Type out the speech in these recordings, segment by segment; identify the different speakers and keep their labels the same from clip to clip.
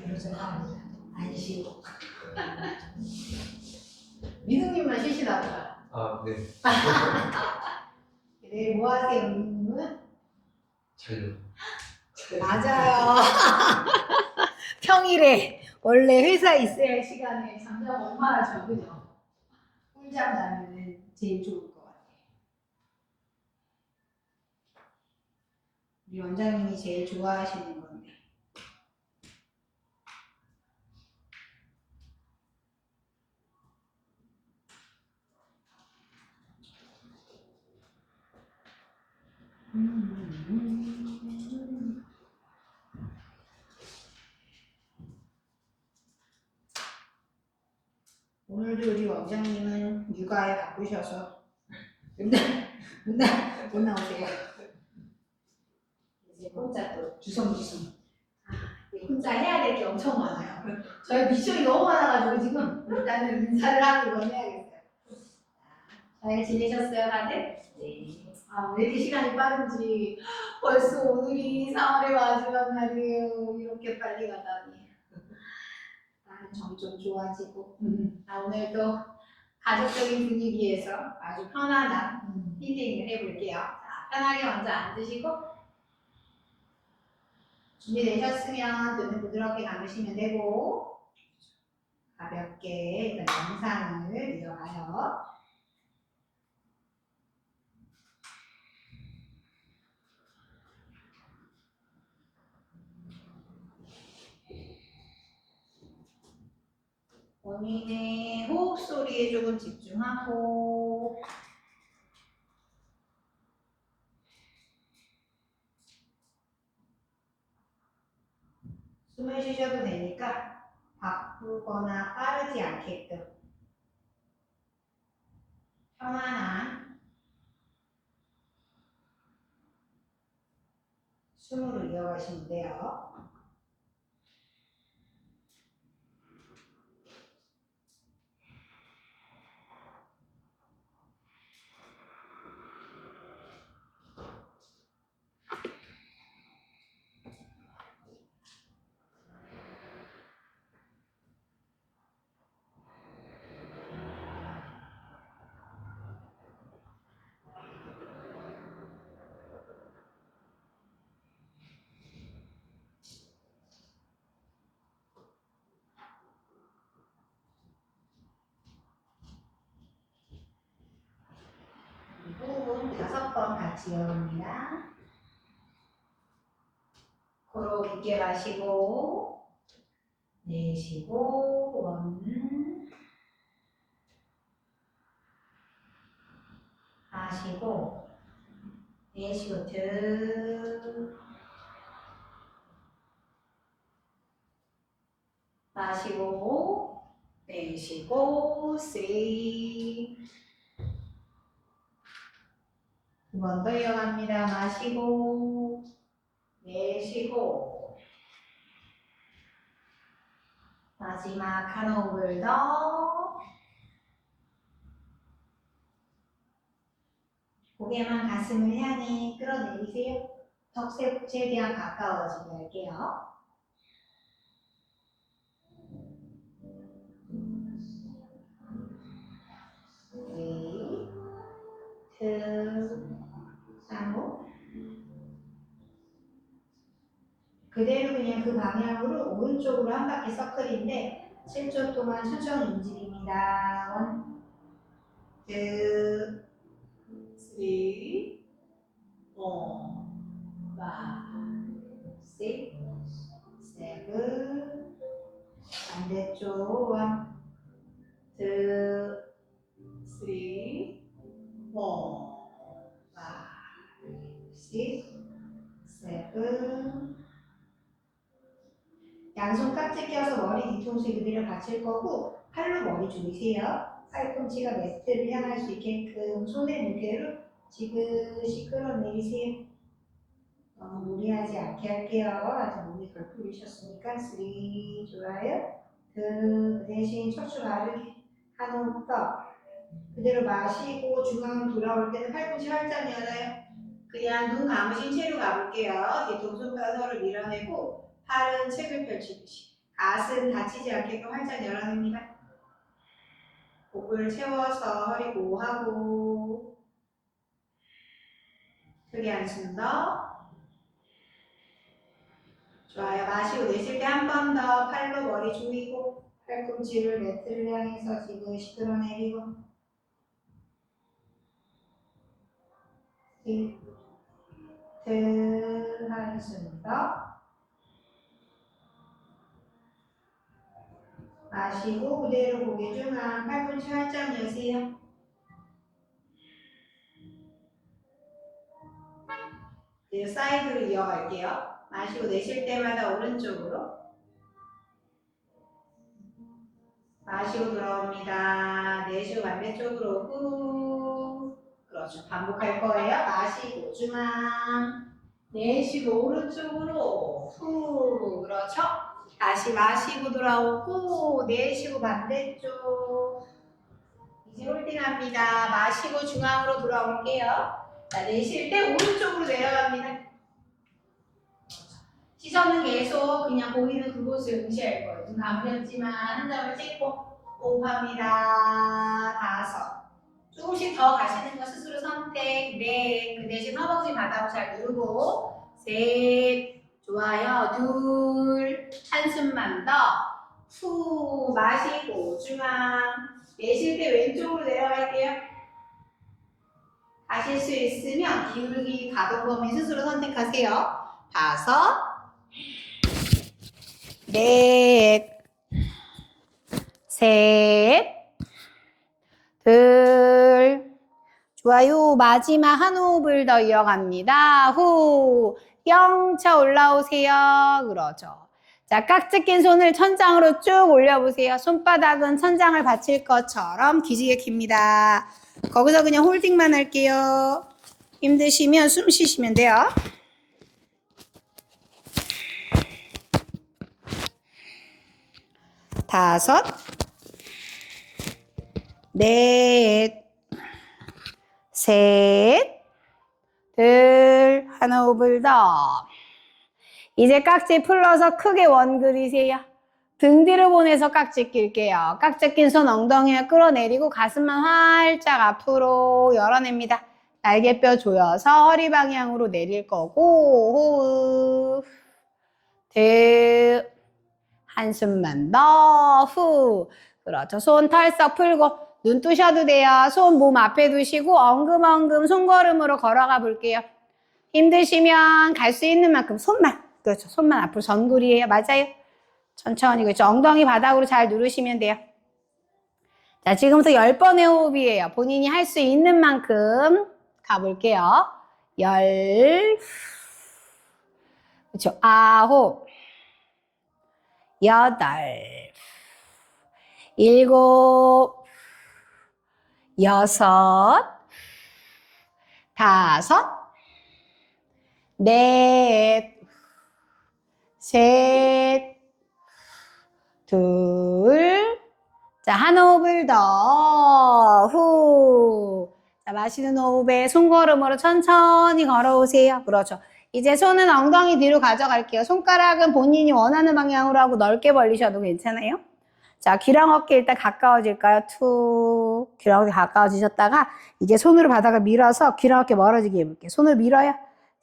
Speaker 1: 죄송합니다. 안 쉬고. 미숙님만 쉬시나 보다.
Speaker 2: 아, 네.
Speaker 1: 내일 뭐 하세요, 미숙님은?
Speaker 2: 자요.
Speaker 1: 맞아요. 평일에 원래 회사에 있어야 할 시간에 잠자면 얼마나 적으죠? 꿀잠 자면 제일 좋을 것 같아요. 우리 원장님이 제일 좋아하시는 건데. 오늘도 우리 원장님은 육아에 바쁘셔서 못 나오세요. 이제 혼자 또 주섬주섬. 혼자 해야 될 게 엄청 많아요. 저희 미션이 너무 많아가지고 지금 일단은 인사를 하고 이건 해야겠어요. 잘 지내셨어요, 다들? 네. 아, 왜 이렇게 시간이 빠른지 벌써 오늘이 4월의 마지막 날이에요. 이렇게 빨리 가다니. 나는 점점 좋아지고. 오늘도 가족적인 분위기에서 아주 편안한 힐링을 해볼게요. 자, 편하게 먼저 앉으시고 준비되셨으면 눈을 부드럽게 감으시면 되고 가볍게 일단 명상을 이어가요. 본인의 호흡 소리에 조금 집중하고 숨을 쉬셔도 되니까 바쁘거나 빠르지 않게끔 편안한 숨으로 이어가시면 돼요. 호흡은 5번 같이 이어갑니다. 코로 깊게 마시고 내쉬고 원 마시고 내쉬고 둘 마시고 내쉬고 쓰리 두 번 더 이어갑니다. 마시고 내쉬고 마지막 한 호흡을 더 고개만 가슴을 향해 끌어내리세요. 턱세 최대한 가까워지게 할게요. three, two, 3호 그대로 그냥 그 방향으로 오른쪽으로 한 바퀴 서클인데 7초 동안 천천히 움직입니다. 1, 2, 3, 4, 5, 6, 7 반대쪽 1, 2, 3, 4, 5, 6, 7 양손 깍지 껴서 머리 뒤통수 그대로 받칠 거고 팔로 머리 조이세요. 팔꿈치가 매트를 향할 수 있게끔 손의 무게로 지그시 끌어내리세요. 너무 무리하지 않게 할게요. 아직 몸이 덜 풀리셨으니까 3 좋아요. 그 대신 척추 바르게 한 호흡 더 그대로 마시고 중앙 돌아올 때는 팔꿈치 활짝 열어요. 그냥 눈 감으신 채로 가볼게요. 뒤통수 뼈 서로 밀어내고 팔은 책을 펼치듯이 가슴 다치지 않게끔 활짝 열어냅니다. 목을 채워서 허리 보호하고 크게 한숨 더. 좋아요. 마시고 내쉴 때 한 번 더 팔로 머리 조이고 팔꿈치를 매트를 향해서 지그시 끌어내리고 한숨 더. 마시고 그대로 고개 중앙 팔꿈치 활짝 여세요. 이제 사이드로 이어갈게요. 마시고 내쉴 때마다 오른쪽으로. 마시고 들어옵니다. 내쉬고 반대쪽으로 후. 그렇죠. 반복할 거예요. 마시고 중앙. 내쉬고 오른쪽으로 후. 그렇죠. 다시 마시고 돌아오고 내쉬고 반대쪽. 이제 홀딩합니다. 마시고 중앙으로 돌아올게요. 자, 내쉴 때 오른쪽으로 내려갑니다. 시선은 계속 그냥 보이는 그곳을 응시할 거예요. 눈 감겼지만 한 점을 찍고 호흡합니다. 5. 조금씩 더 가시는 거 스스로 선택. 네. 그 대신 허벅지 바닥을 잘 누르고 3. 좋아요. 2. 한숨만 더. 후. 마시고 중앙. 내쉴 때 왼쪽으로 내려갈게요. 가실 수 있으면 기울기 가동 범위 스스로 선택하세요. 5. 넷, 셋, 둘, 좋아요. 마지막 한 호흡을 더 이어갑니다. 후, 영차 올라오세요. 그러죠. 자, 깍지 낀 손을 천장으로 쭉 올려보세요. 손바닥은 천장을 받칠 것처럼 기지개 킵니다. 거기서 그냥 홀딩만 할게요. 힘드시면 숨 쉬시면 돼요. 5, 넷, 셋, 둘, 한 호흡을 더. 이제 깍지 풀러서 크게 원 그리세요. 등 뒤로 보내서 깍지 낄게요. 깍지 낀 손 엉덩이를 끌어내리고 가슴만 활짝 앞으로 열어냅니다. 날개뼈 조여서 허리 방향으로 내릴 거고 호흡. 한숨만 더. 후. 그렇죠. 손 털썩 풀고 눈 뜨셔도 돼요. 손 몸 앞에 두시고 엉금엉금 손걸음으로 걸어가 볼게요. 힘드시면 갈 수 있는 만큼 손만. 그렇죠. 손만 앞으로 전구리예요. 맞아요. 천천히. 그렇죠. 엉덩이 바닥으로 잘 누르시면 돼요. 자, 지금부터 10번의 호흡이에요. 본인이 할 수 있는 만큼 가볼게요. 10. 그렇죠. 9. 8, 7, 6, 5, 4, 셋, 둘. 자, 한 호흡을 더. 후. 자, 마시는 호흡에 손걸음으로 천천히 걸어오세요. 그렇죠. 이제 손은 엉덩이 뒤로 가져갈게요. 손가락은 본인이 원하는 방향으로 하고 넓게 벌리셔도 괜찮아요. 자, 귀랑 어깨 일단 가까워질까요? 툭. 귀랑 어깨 가까워지셨다가 이제 손으로 바닥을 밀어서 귀랑 어깨 멀어지게 해볼게요. 손을 밀어요.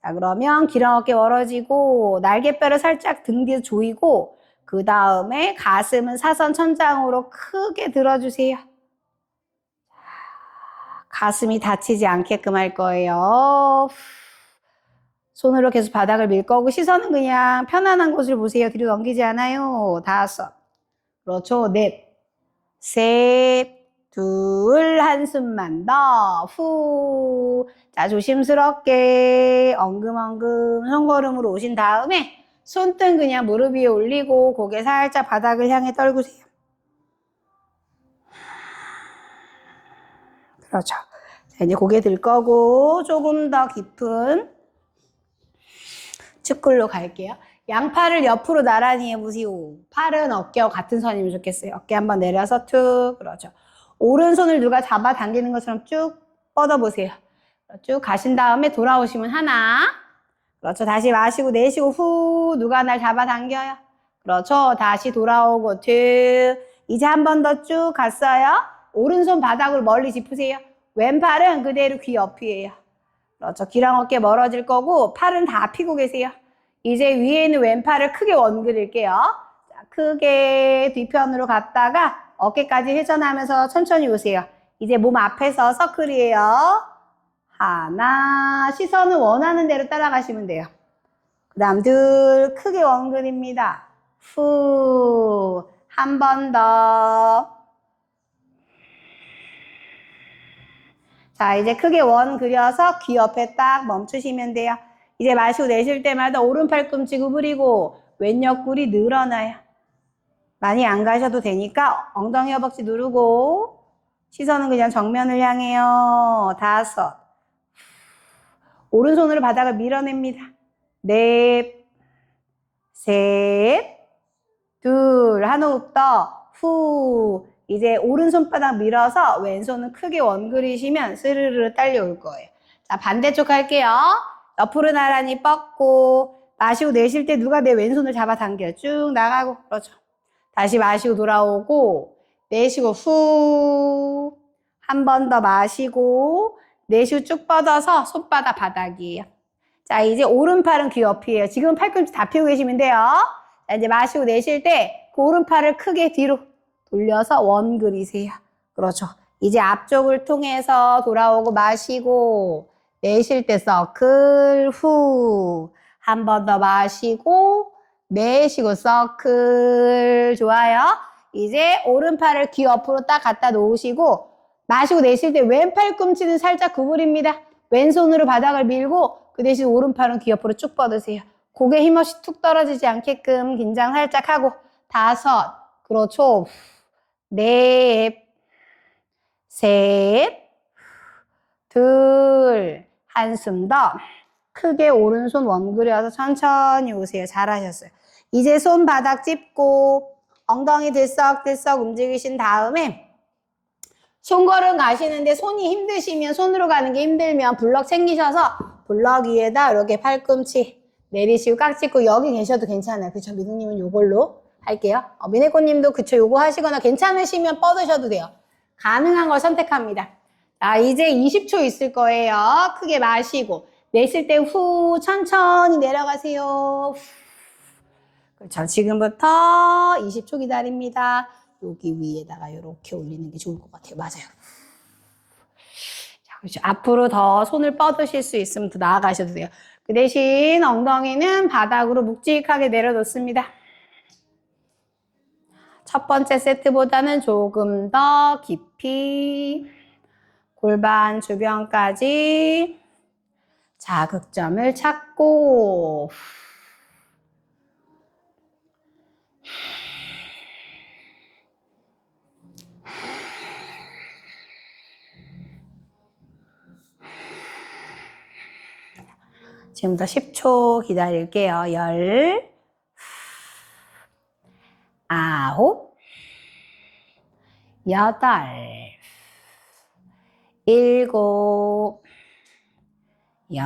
Speaker 1: 자, 그러면 귀랑 어깨 멀어지고 날개뼈를 살짝 등 뒤에 조이고 그 다음에 가슴은 사선 천장으로 크게 들어주세요. 가슴이 다치지 않게끔 할 거예요. 손으로 계속 바닥을 밀 거고 시선은 그냥 편안한 곳을 보세요. 뒤로 넘기지 않아요. 5. 그렇죠. 4, 셋, 둘, 한숨만 더. 후. 자, 조심스럽게 엉금엉금 손걸음으로 오신 다음에 손등 그냥 무릎 위에 올리고 고개 살짝 바닥을 향해 떨구세요. 그렇죠. 자, 이제 고개 들 거고 조금 더 깊은 측굴로 갈게요. 양팔을 옆으로 나란히 해보세요. 팔은 어깨와 같은 선이면 좋겠어요. 어깨 한번 내려서 툭. 그렇죠. 오른손을 누가 잡아당기는 것처럼 쭉 뻗어보세요. 쭉 가신 다음에 돌아오시면 하나. 그렇죠. 다시 마시고 내쉬고 후. 누가 날 잡아당겨요.
Speaker 2: 그렇죠. 다시 돌아오고 툭. 이제 한 번 더 쭉 갔어요. 오른손 바닥으로 멀리 짚으세요. 왼팔은 그대로 귀 옆이에요. 그렇죠. 귀랑 어깨 멀어질 거고 팔은 다 펴고 계세요. 이제 위에 있는 왼팔을 크게 원그릴게요. 자, 크게 뒤편으로 갔다가 어깨까지 회전하면서 천천히 오세요. 이제 몸 앞에서 서클이에요. 하나, 시선은 원하는 대로 따라가시면 돼요. 그 다음 둘, 크게 원그립니다. 후, 한 번 더. 자, 이제 크게 원 그려서 귀 옆에 딱 멈추시면 돼요. 이제 마시고 내쉴 때마다 오른 팔꿈치 구부리고 왼 옆구리 늘어나요. 많이 안 가셔도 되니까 엉덩이 허벅지 누르고 시선은 그냥 정면을 향해요. 5. 오른손으로 바닥을 밀어냅니다. 4, 3, 2, 한 호흡 더. 후. 이제 오른손바닥 밀어서 왼손은 크게 원 그리시면 스르르 딸려올 거예요. 자, 반대쪽 할게요. 옆으로 나란히 뻗고 마시고 내쉴 때 누가 내 왼손을 잡아당겨요. 쭉 나가고. 그렇죠. 다시 마시고 돌아오고 내쉬고 후. 한 번 더 마시고 내쉬고 쭉 뻗어서 손바닥 바닥이에요. 자, 이제 오른팔은 귀 옆이에요. 지금 팔꿈치 다 펴고 계시면 돼요. 자, 이제 마시고 내쉴 때 그 오른팔을 크게 뒤로 돌려서 원 그리세요. 그렇죠. 이제 앞쪽을 통해서 돌아오고 마시고 내쉴 때 서클 후. 한 번 더 마시고 내쉬고 서클. 좋아요. 이제 오른팔을 귀 옆으로 딱 갖다 놓으시고 마시고 내쉴 때 왼팔 꿈치는 살짝 구부립니다. 왼손으로 바닥을 밀고 그 대신 오른팔은 귀 옆으로 쭉 뻗으세요. 고개 힘없이 툭 떨어지지 않게끔 긴장 살짝 하고 5. 그렇죠. 4, 3, 2. 한숨 더. 크게 오른손 원 그려서 천천히 오세요. 잘하셨어요. 이제 손 바닥 찝고 엉덩이 들썩들썩 움직이신 다음에 손걸음 가시는데 손이 힘드시면 손으로 가는 게 힘들면 블럭 챙기셔서 블럭 위에다 이렇게 팔꿈치 내리시고 깍 짚고 여기 계셔도 괜찮아요. 그쵸? 미숙님은 요걸로 할게요. 미네코님도 그쵸? 요거 하시거나 괜찮으시면 뻗으셔도 돼요. 가능한 걸 선택합니다. 자, 이제 20초 있을 거예요. 크게 마시고 내쉴 때 후 천천히 내려가세요. 그렇죠. 지금부터 20초 기다립니다. 여기 위에다가 이렇게 올리는 게 좋을 것 같아요. 맞아요. 자, 그렇죠. 앞으로 더 손을 뻗으실 수 있으면 더 나아가셔도 돼요. 그 대신 엉덩이는 바닥으로 묵직하게 내려놓습니다. 첫 번째 세트보다는 조금 더 깊이 골반 주변까지 자극점을 찾고 지금부터 10초 기다릴게요. 10, 9, 8, 7, 6, 5,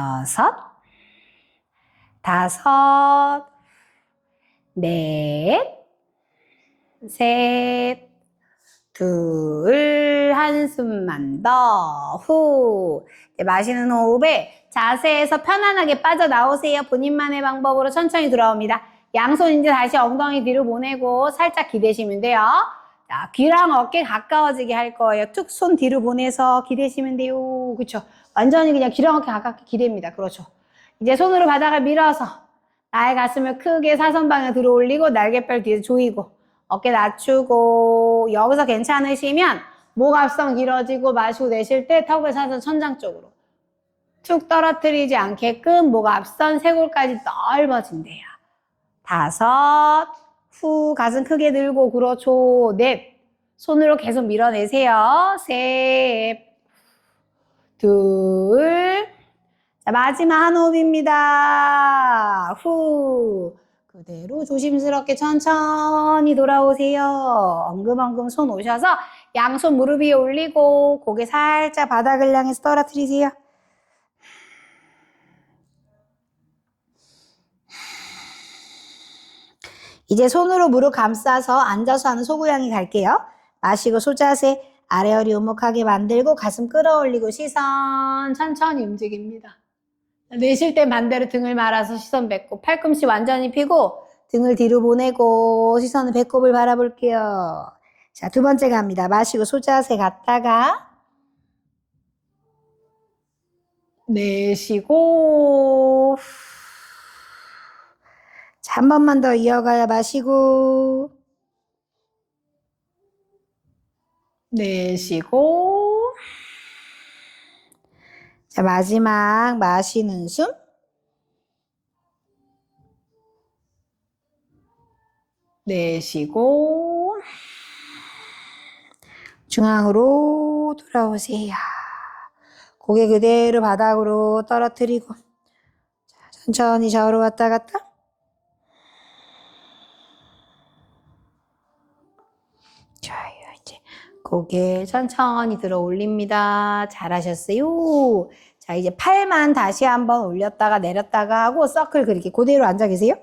Speaker 2: 4, 셋, 둘, 한숨만 더, 후. 이제 마시는 호흡에 자세에서 편안하게 빠져나오세요. 본인만의 방법으로 천천히 돌아옵니다. 양손 이제 다시 엉덩이 뒤로 보내고 살짝 기대시면 돼요. 자, 귀랑 어깨 가까워지게 할 거예요. 툭 손 뒤로 보내서 기대시면 돼요. 그쵸? 완전히 그냥 귀랑 어깨 가깝게 기댑니다. 그렇죠? 이제 손으로 바닥을 밀어서 나의 가슴을 크게 사선방에 들어 올리고 날개뼈 뒤에 조이고 어깨 낮추고 여기서 괜찮으시면 목 앞선 길어지고 마시고 내쉴 때 턱을 사선 천장 쪽으로 툭 떨어뜨리지 않게끔 목 앞선 쇄골까지 넓어진대요. 5, 후 가슴 크게 들고 그렇죠. 4, 손으로 계속 밀어내세요. 3, 2, 자, 마지막 한 호흡입니다. 후. 그대로 조심스럽게 천천히 돌아오세요. 엉금엉금 손 오셔서 양손 무릎 위에 올리고 고개 살짝 바닥을 향해서 떨어뜨리세요. 이제 손으로 무릎 감싸서 앉아서 하는 소구양이 갈게요. 마시고 소자세, 아래 허리 오목하게 만들고 가슴 끌어올리고 시선 천천히 움직입니다. 내쉴 땐 반대로 등을 말아서 시선 배꼽, 팔꿈치 완전히 펴고 등을 뒤로 보내고 시선은 배꼽을 바라볼게요. 자, 두 번째 갑니다. 마시고 소자세 갔다가 내쉬고 자, 한 번만 더 이어가야 마시고 내쉬고 자, 마지막 마시는 숨 내쉬고 중앙으로 돌아오세요. 고개 그대로 바닥으로 떨어뜨리고 자, 천천히 좌우로 왔다 갔다 좋아요. 이제 고개 천천히 들어 올립니다. 잘하셨어요. 자, 이제 팔만 다시 한번 올렸다가 내렸다가 하고 서클 그리기 그대로 앉아 계세요.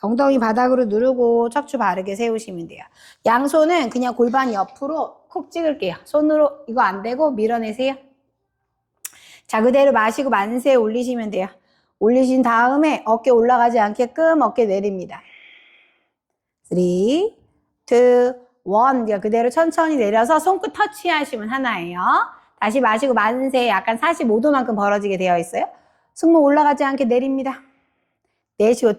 Speaker 2: 엉덩이 바닥으로 누르고 척추 바르게 세우시면 돼요. 양손은 그냥 골반 옆으로 콕 찍을게요. 손으로 이거 안 되고 밀어내세요. 자, 그대로 마시고 만세 올리시면 돼요. 올리신 다음에 어깨 올라가지 않게끔 어깨 내립니다. 3, 2, 1. 그대로 천천히 내려서 손끝 터치하시면 하나예요. 다시 마시고 만세 약간 45도만큼 벌어지게 되어 있어요. 승모 올라가지 않게 내립니다. 내쉬고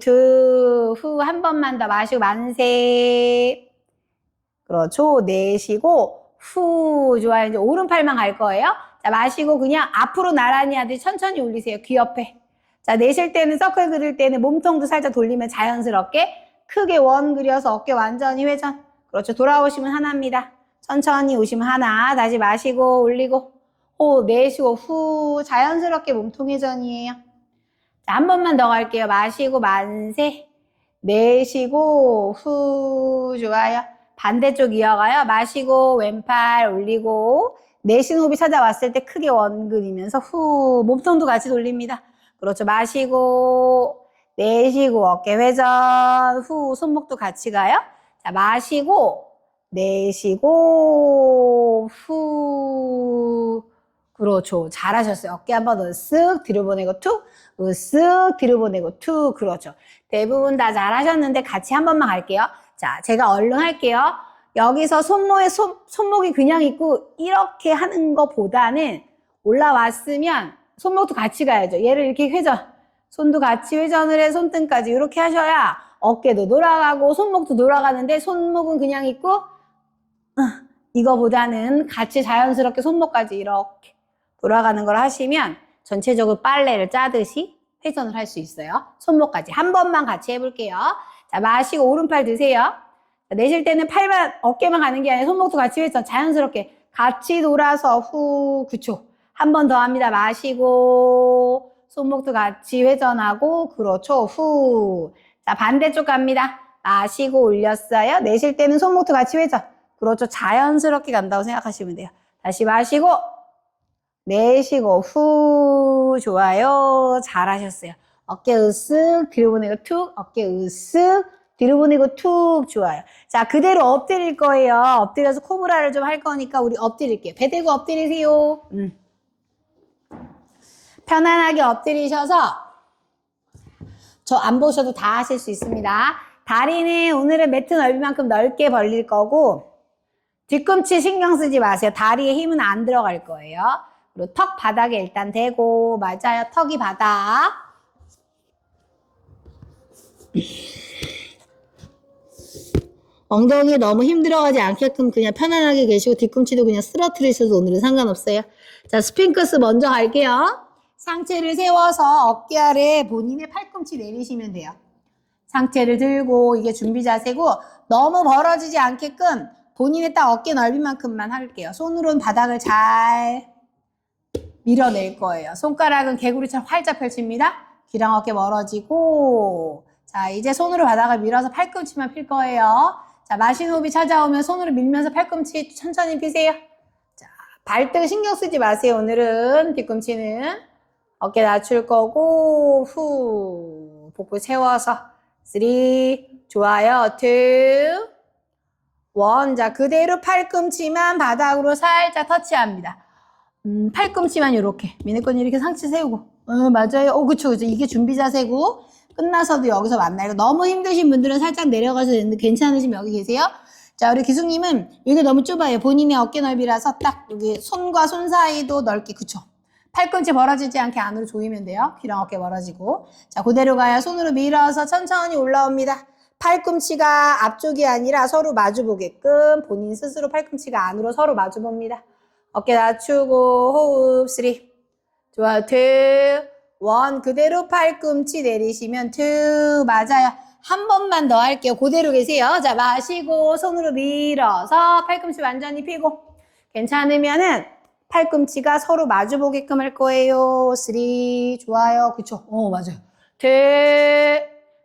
Speaker 2: 후 한 번만 더 마시고 만세. 그렇죠. 내쉬고 후 좋아요. 이제 오른팔만 갈 거예요. 자, 마시고 그냥 앞으로 나란히 하듯이 천천히 올리세요. 귀 옆에. 자, 내쉴 때는 서클 그릴 때는 몸통도 살짝 돌리면 자연스럽게 크게 원 그려서 어깨 완전히 회전. 그렇죠. 돌아오시면 하나입니다. 천천히 오시면 하나. 다시 마시고 올리고 호 내쉬고 후 자연스럽게 몸통 회전이에요. 자, 한 번만 더 갈게요. 마시고 만세. 내쉬고 후 좋아요. 반대쪽 이어가요. 마시고 왼팔 올리고 내쉬는 호흡이 찾아왔을 때 크게 원 그리면서 후 몸통도 같이 돌립니다. 그렇죠. 마시고 내쉬고 어깨 회전 후 손목도 같이 가요. 자, 마시고 내쉬고 후 그렇죠. 잘하셨어요. 어깨 한 번 더 쓱 뒤로 보내고 툭 쓱 뒤로 보내고 툭 그렇죠. 대부분 다 잘하셨는데 같이 한 번만 갈게요. 자, 제가 얼른 할게요. 여기서 손목이 그냥 있고 이렇게 하는 것보다는 올라왔으면 손목도 같이 가야죠. 얘를 이렇게 회전. 손도 같이 회전을 해 손등까지 이렇게 하셔야 어깨도 돌아가고 손목도 돌아가는데 손목은 그냥 있고 이거보다는 같이 자연스럽게 손목까지 이렇게 돌아가는 걸 하시면 전체적으로 빨래를 짜듯이 회전을 할 수 있어요. 손목까지 한 번만 같이 해볼게요. 자, 마시고 오른팔 드세요. 자, 내쉴 때는 팔만 어깨만 가는 게 아니라 손목도 같이 회전 자연스럽게 같이 돌아서 후 그쵸. 한 번 더 합니다. 마시고 손목도 같이 회전하고 그렇죠. 후. 자, 반대쪽 갑니다. 마시고 올렸어요. 내쉴 때는 손목도 같이 회전. 그렇죠. 자연스럽게 간다고 생각하시면 돼요. 다시 마시고 내쉬고 후 좋아요. 잘하셨어요. 어깨 으쓱 뒤로 보내고 툭 어깨 으쓱 뒤로 보내고 툭 좋아요. 자, 그대로 엎드릴 거예요. 엎드려서 코브라를 좀 할 거니까 우리 엎드릴게요. 배 대고 엎드리세요. 편안하게 엎드리셔서 저 안 보셔도 다 하실 수 있습니다. 다리는 오늘은 매트 넓이만큼 넓게 벌릴 거고 뒤꿈치 신경 쓰지 마세요. 다리에 힘은 안 들어갈 거예요. 그리고 턱 바닥에 일단 대고 맞아요. 턱이 바닥. 엉덩이에 너무 힘들어가지 않게끔 그냥 편안하게 계시고 뒤꿈치도 그냥 쓰러뜨리셔도 오늘은 상관없어요. 자, 스핑크스 먼저 갈게요. 상체를 세워서 어깨 아래 본인의 팔꿈치 내리시면 돼요. 상체를 들고 이게 준비 자세고 너무 벌어지지 않게끔 본인의 딱 어깨 넓이만큼만 할게요. 손으로는 바닥을 잘 밀어낼 거예요. 손가락은 개구리처럼 활짝 펼칩니다. 귀랑 어깨 멀어지고 자, 이제 손으로 바닥을 밀어서 팔꿈치만 필 거예요. 자, 마시는 호흡이 찾아오면 손으로 밀면서 팔꿈치 천천히 피세요. 자, 발등 신경 쓰지 마세요. 오늘은 뒤꿈치는 어깨 낮출 거고 후 복부 세워서 3, 2, 좋아요. 2, 1. 자, 그대로 팔꿈치만 바닥으로 살짝 터치합니다. 팔꿈치만 이렇게. 미니건 이렇게 상체 세우고. 맞아요. 그쵸. 이게 준비 자세고. 끝나서도 여기서 만나요. 너무 힘드신 분들은 살짝 내려가서 되는데 괜찮으시면 여기 계세요. 자, 우리 기숙님은 이게 너무 좁아요. 본인의 어깨 넓이라서 딱 여기 손과 손 사이도 넓게. 그쵸. 팔꿈치 벌어지지 않게 안으로 조이면 돼요. 귀랑 어깨 멀어지고. 자, 그대로 가요. 손으로 밀어서 천천히 올라옵니다. 팔꿈치가 앞쪽이 아니라 서로 마주 보게끔 본인 스스로 팔꿈치가 안으로 서로 마주 봅니다. 어깨 낮추고 호흡 3. 좋아요. 2, 1. 그대로 팔꿈치 내리시면 2. 맞아요. 한 번만 더 할게요. 그대로 계세요. 자, 마시고 손으로 밀어서 팔꿈치 완전히 펴고. 괜찮으면은 팔꿈치가 서로 마주 보게끔 할 거예요. 3. 좋아요. 그쵸? 맞아요. 2.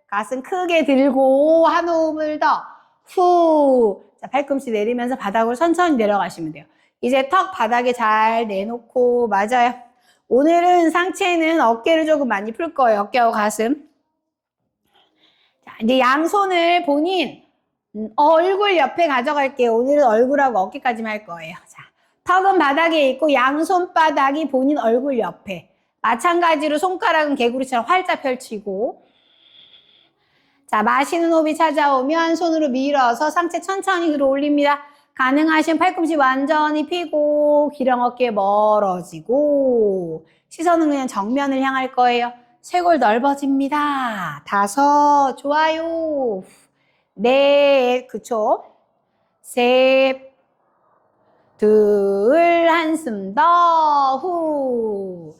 Speaker 2: 가슴 크게 들고 한 호흡을 더. 후. 자, 팔꿈치 내리면서 바닥으로 천천히 내려가시면 돼요. 이제 턱 바닥에 잘 내놓고. 맞아요. 오늘은 상체는 어깨를 조금 많이 풀 거예요. 어깨하고 가슴. 자, 이제 양손을 본인 얼굴 옆에 가져갈게요. 오늘은 얼굴하고 어깨까지만 할 거예요. 자, 턱은 바닥에 있고 양손바닥이 본인 얼굴 옆에. 마찬가지로 손가락은 개구리처럼 활짝 펼치고. 자, 마시는 호흡이 찾아오면 손으로 밀어서 상체 천천히 들어 올립니다. 가능하시면 팔꿈치 완전히 펴고 기랑 어깨 멀어지고 시선은 그냥 정면을 향할 거예요. 쇄골 넓어집니다. 5, 좋아요. 4, 그쵸? 3, 2, 한숨 더, 후.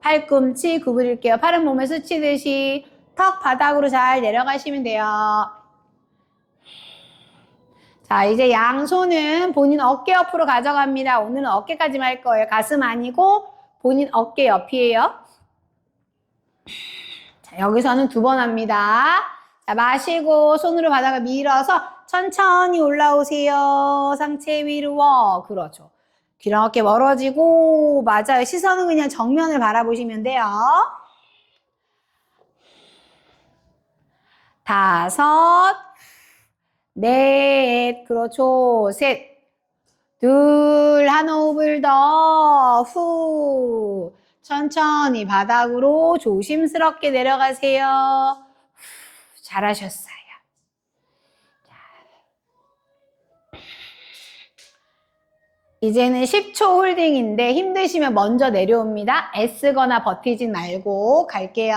Speaker 2: 팔꿈치 구부릴게요. 팔은 몸에 스치듯이 턱 바닥으로 잘 내려가시면 돼요. 자, 이제 양손은 본인 어깨 옆으로 가져갑니다. 오늘은 어깨까지만 할 거예요. 가슴 아니고 본인 어깨 옆이에요. 자, 여기서는 2번 합니다. 자, 마시고 손으로 바닥을 밀어서 천천히 올라오세요. 상체 위로. 그렇죠. 귀랑 어깨 멀어지고. 맞아요. 시선은 그냥 정면을 바라보시면 돼요. 5, 4, 그렇죠. 3, 2, 한 호흡을 더, 후. 천천히 바닥으로 조심스럽게 내려가세요. 후, 잘하셨어요. 이제는 10초 홀딩인데 힘드시면 먼저 내려옵니다. 애쓰거나 버티진 말고 갈게요.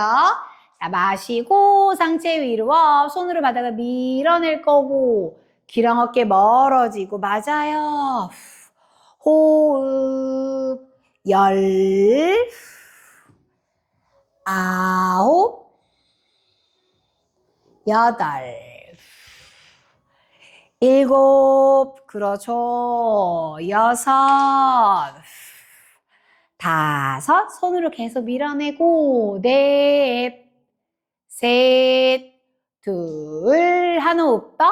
Speaker 2: 자, 마시고 상체 위로 손으로 바닥을 밀어낼 거고 귀랑 어깨 멀어지고. 맞아요. 호흡 10, 9, 8, 7, 그렇죠. 6, 5, 손으로 계속 밀어내고. 4, 셋, 2, 한 호흡 더.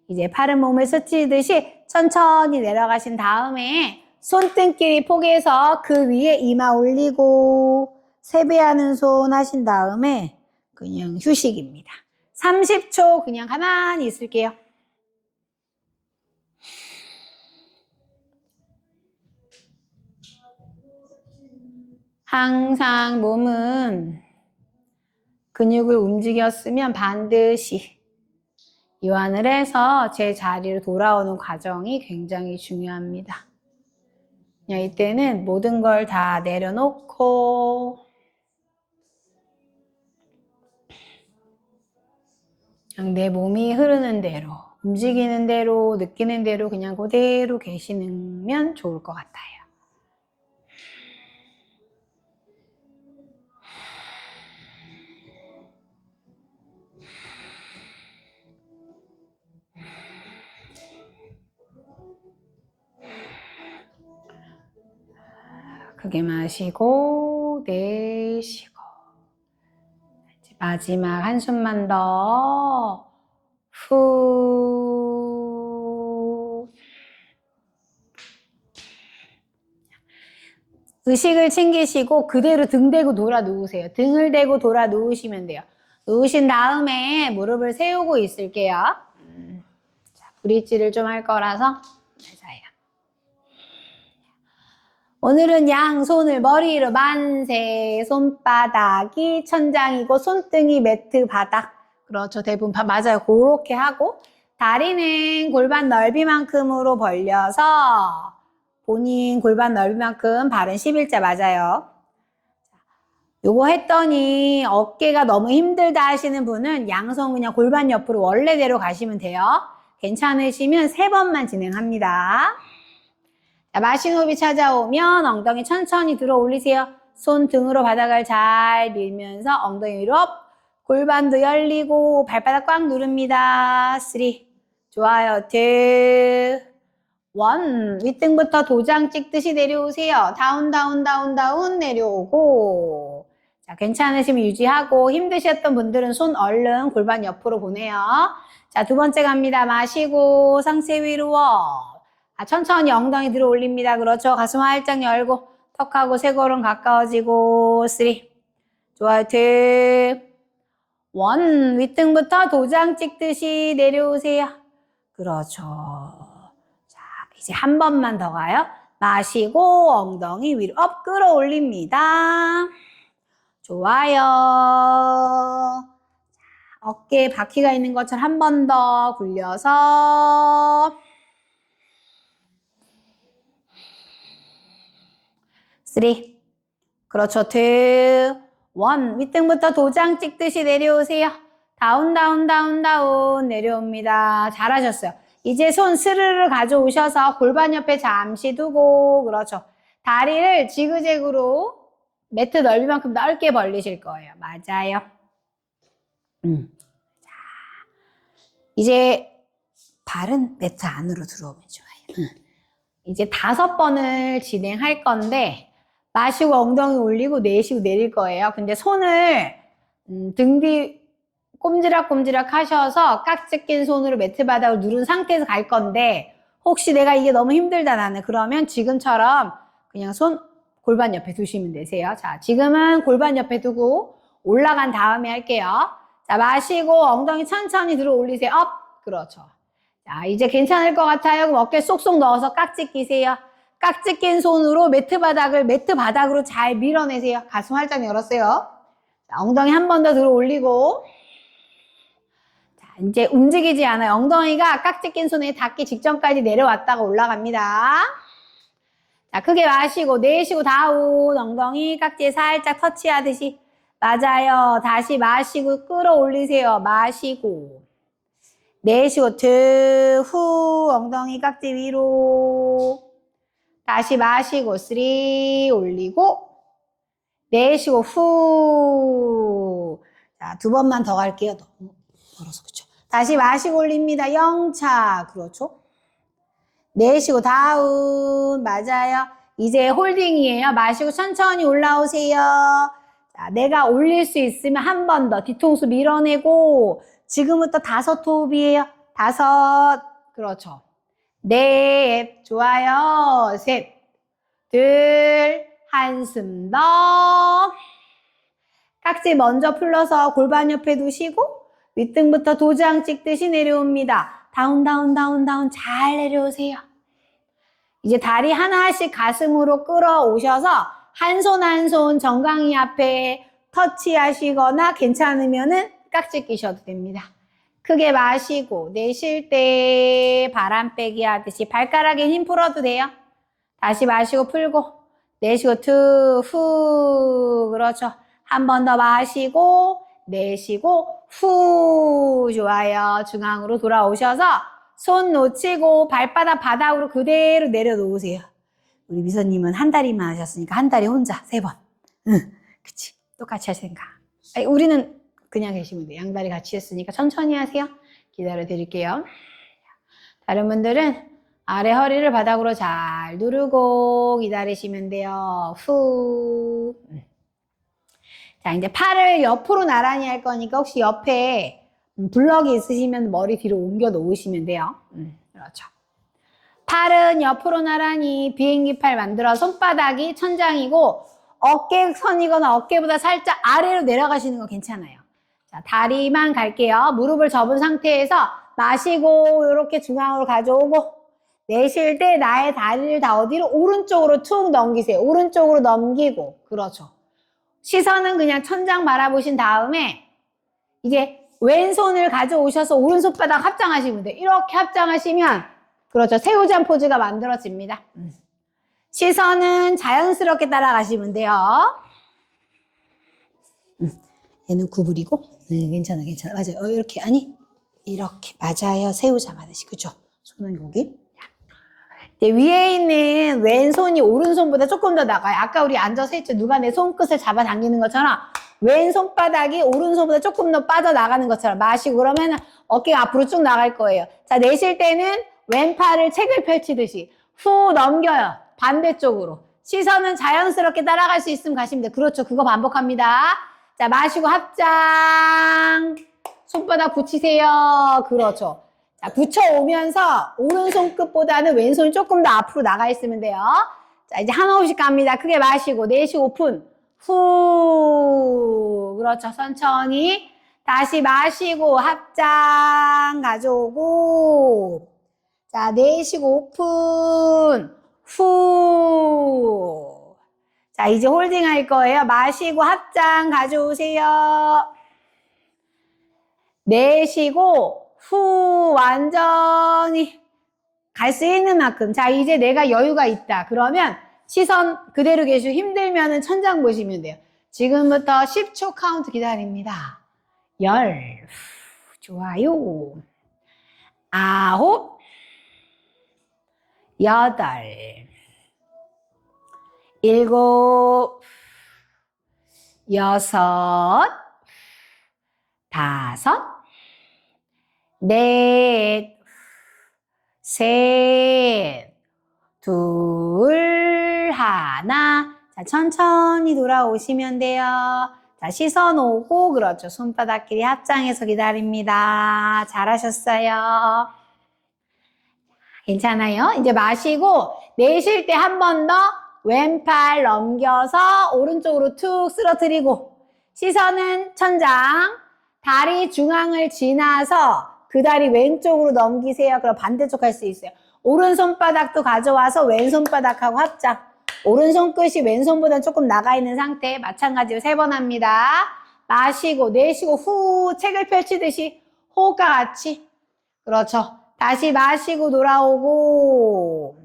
Speaker 2: 이제 팔은 몸을 스치듯이 천천히 내려가신 다음에 손등끼리 포개서 그 위에 이마 올리고 세배하는 손 하신 다음에 그냥 휴식입니다. 30초 그냥 가만히 있을게요. 항상 몸은 근육을 움직였으면 반드시 이완을 해서 제 자리로 돌아오는 과정이 굉장히 중요합니다. 그냥 이때는 모든 걸 다 내려놓고 그냥 내 몸이 흐르는 대로, 움직이는 대로, 느끼는 대로 그냥 그대로 계시면 좋을 것 같아요. 크게 마시고 내쉬고 마지막 한숨만 더. 후. 의식을 챙기시고 그대로 등 대고 돌아 누우세요. 등을 대고 돌아 누우시면 돼요. 누우신 다음에 무릎을 세우고 있을게요. 자, 브릿지를 좀 할 거라서. 맞아요. 오늘은 양손을 머리 위로 만세, 손바닥이 천장이고 손등이 매트 바닥. 그렇죠. 대부분 맞아요. 그렇게 하고 다리는 골반 넓이만큼으로 벌려서 본인 골반 넓이만큼 발은 11자 맞아요. 요거 했더니 어깨가 너무 힘들다 하시는 분은 양손 그냥 골반 옆으로 원래대로 가시면 돼요. 괜찮으시면 3번만 진행합니다. 자, 마신 호흡이 찾아오면 엉덩이 천천히 들어 올리세요. 손 등으로 바닥을 잘 밀면서 엉덩이 위로 업. 골반도 열리고 발바닥 꽉 누릅니다. 3. 좋아요. 2. 1. 윗등부터 도장 찍듯이 내려오세요. 다운 다운 다운 다운 내려오고. 자, 괜찮으시면 유지하고 힘드셨던 분들은 손 얼른 골반 옆으로 보내요. 자, 2번째 갑니다. 마시고 상체 위로 업. 천천히 엉덩이 들어 올립니다. 그렇죠. 가슴 활짝 열고 턱하고 세 걸음 가까워지고 3. 좋아요. 2. 1. 윗등부터 도장 찍듯이 내려오세요. 그렇죠. 자, 이제 한 번만 더 가요. 마시고 엉덩이 위로 업 끌어올립니다. 좋아요. 자, 어깨에 바퀴가 있는 것처럼 한 번 더 굴려서 3. 그렇죠. 2. 1. 윗등부터 도장 찍듯이 내려오세요. 다운 다운 다운 다운 내려옵니다. 잘하셨어요. 이제 손 스르르 가져오셔서 골반 옆에 잠시 두고 그렇죠. 다리를 지그재그로 매트 넓이만큼 넓게 벌리실 거예요. 맞아요. 자, 이제 발은 매트 안으로 들어오면 좋아요. 이제 5번을 진행할 건데 마시고 엉덩이 올리고 내쉬고 내릴 거예요. 근데 손을 등 뒤 꼼지락꼼지락 하셔서 깍지 낀 손으로 매트 바닥을 누른 상태에서 갈 건데 혹시 내가 이게 너무 힘들다 나는 그러면 지금처럼 그냥 손 골반 옆에 두시면 되세요. 자, 지금은 골반 옆에 두고 올라간 다음에 할게요. 자, 마시고 엉덩이 천천히 들어 올리세요. 업. 그렇죠. 자, 이제 괜찮을 것 같아요. 그럼 어깨 쏙쏙 넣어서 깍지 끼세요. 깍지 낀 손으로 매트 바닥으로 잘 밀어내세요. 가슴 활짝 열었어요. 자, 엉덩이 한 번 더 들어 올리고. 자, 이제 움직이지 않아요. 엉덩이가 깍지 낀 손에 닿기 직전까지 내려왔다가 올라갑니다. 자, 크게 마시고, 내쉬고, 다운. 엉덩이 깍지에 살짝 터치하듯이. 맞아요. 다시 마시고, 끌어올리세요. 마시고. 내쉬고, 후. 엉덩이 깍지 위로. 다시 마시고 3 올리고 내쉬고 후. 자, 2번만 더 갈게요. 너무 멀어서 그렇죠. 다시 마시고 올립니다. 영차. 그렇죠. 내쉬고 다운. 맞아요. 이제 홀딩이에요. 마시고 천천히 올라오세요. 자, 내가 올릴 수 있으면 한 번 더 뒤통수 밀어내고 지금부터 5 호흡이에요. 5. 그렇죠. 넷, 좋아요. 셋, 둘, 한숨 더. 깍지 먼저 풀러서 골반 옆에 두시고 윗등부터 도장 찍듯이 내려옵니다. 다운, 다운, 다운, 다운 잘 내려오세요. 이제 다리 하나씩 가슴으로 끌어오셔서 한 손 한 손 정강이 앞에 터치하시거나 괜찮으면은 깍지 끼셔도 됩니다. 크게 마시고 내쉴 때 바람 빼기 하듯이 발가락에 힘 풀어도 돼요. 다시 마시고 풀고 내쉬고 후. 그렇죠. 한 번 더 마시고 내쉬고 후. 좋아요. 중앙으로 돌아오셔서 손 놓치고 발바닥 바닥으로 그대로 내려놓으세요. 우리 미선님은 한 다리만 하셨으니까 한 다리 혼자 3번. 응, 그치. 똑같이 할 생각. 아니, 우리는 그냥 계시면 돼요. 양다리 같이 했으니까 천천히 하세요. 기다려 드릴게요. 다른 분들은 아래 허리를 바닥으로 잘 누르고 기다리시면 돼요. 후. 자, 이제 팔을 옆으로 나란히 할 거니까 혹시 옆에 블럭이 있으시면 머리 뒤로 옮겨 놓으시면 돼요. 그렇죠. 팔은 옆으로 나란히 비행기 팔 만들어 손바닥이 천장이고 어깨선이거나 어깨보다 살짝 아래로 내려가시는 거 괜찮아요. 자, 다리만 갈게요. 무릎을 접은 상태에서 마시고 이렇게 중앙으로 가져오고 내쉴 때 나의 다리를 다 어디로? 오른쪽으로 툭 넘기세요. 오른쪽으로 넘기고 그렇죠. 시선은 그냥 천장 바라보신 다음에 이제 왼손을 가져오셔서 오른손바닥 합장하시면 돼요. 이렇게 합장하시면 그렇죠. 새우잠 포즈가 만들어집니다. 시선은 자연스럽게 따라가시면 돼요. 얘는 구부리고 괜찮아 맞아요. 이렇게 아니 이렇게 맞아요. 새우잠 하듯이 그죠? 손은 여기 이제 위에 있는 왼손이 오른손보다 조금 더 나가요. 아까 우리 앉아서 했죠. 누가 내 손끝을 잡아당기는 것처럼 왼손바닥이 오른손보다 조금 더 빠져나가는 것처럼 마시고 그러면 어깨가 앞으로 쭉 나갈 거예요. 자, 내쉴 때는 왼팔을 책을 펼치듯이 후 넘겨요. 반대쪽으로. 시선은 자연스럽게 따라갈 수 있으면 가시면 돼요. 그렇죠. 그거 반복합니다. 자, 마시고 합장. 손바닥 붙이세요. 그렇죠. 자, 붙여오면서 오른손 끝보다는 왼손이 조금 더 앞으로 나가 있으면 돼요. 자, 이제 한 호흡씩 갑니다. 크게 마시고, 내쉬고 오픈. 후. 그렇죠. 천천히. 다시 마시고, 합장 가져오고. 자, 내쉬고 오픈. 후. 자, 이제 홀딩 할 거예요. 마시고, 합장 가져오세요. 내쉬고, 후, 완전히 갈 수 있는 만큼. 자, 이제 내가 여유가 있다. 그러면 시선 그대로 계시고 힘들면은 천장 보시면 돼요. 지금부터 10초 카운트 기다립니다. 10, 좋아요. 9, 8, 7, 6, 5, 넷, 셋, 둘, 하나. 자, 천천히 돌아오시면 돼요. 자, 시선 오고, 그렇죠. 손바닥끼리 합장해서 기다립니다. 잘하셨어요. 괜찮아요? 이제 마시고, 내쉴 때 한 번 더 왼팔 넘겨서 오른쪽으로 툭 쓰러뜨리고, 시선은 천장, 다리 중앙을 지나서 그 다리 왼쪽으로 넘기세요. 그럼 반대쪽 할 수 있어요. 오른손바닥도 가져와서 왼손바닥하고 합장. 오른손 끝이 왼손보다 조금 나가 있는 상태. 마찬가지로 3번 합니다. 마시고 내쉬고 후 책을 펼치듯이 호흡과 같이. 그렇죠. 다시 마시고 돌아오고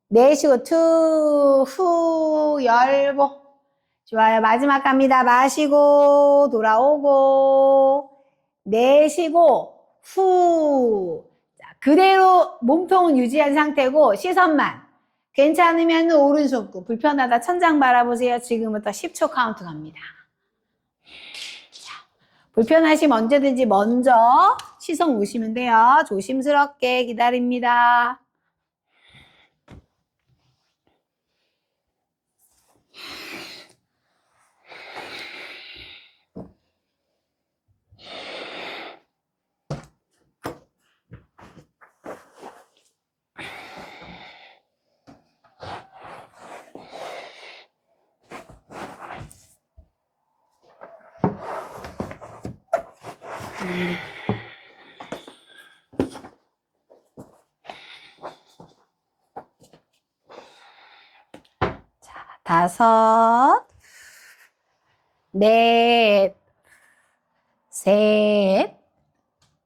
Speaker 2: 내쉬고 투 후 열고. 좋아요. 마지막 갑니다. 마시고 돌아오고 내쉬고 후. 자, 그대로 몸통은 유지한 상태고 시선만. 괜찮으면 오른손 끝. 불편하다 천장 바라보세요. 지금부터 10초 카운트 갑니다. 자, 불편하시면 언제든지 먼저 시선 오시면 돼요. 조심스럽게 기다립니다. 자, 5, 넷, 셋,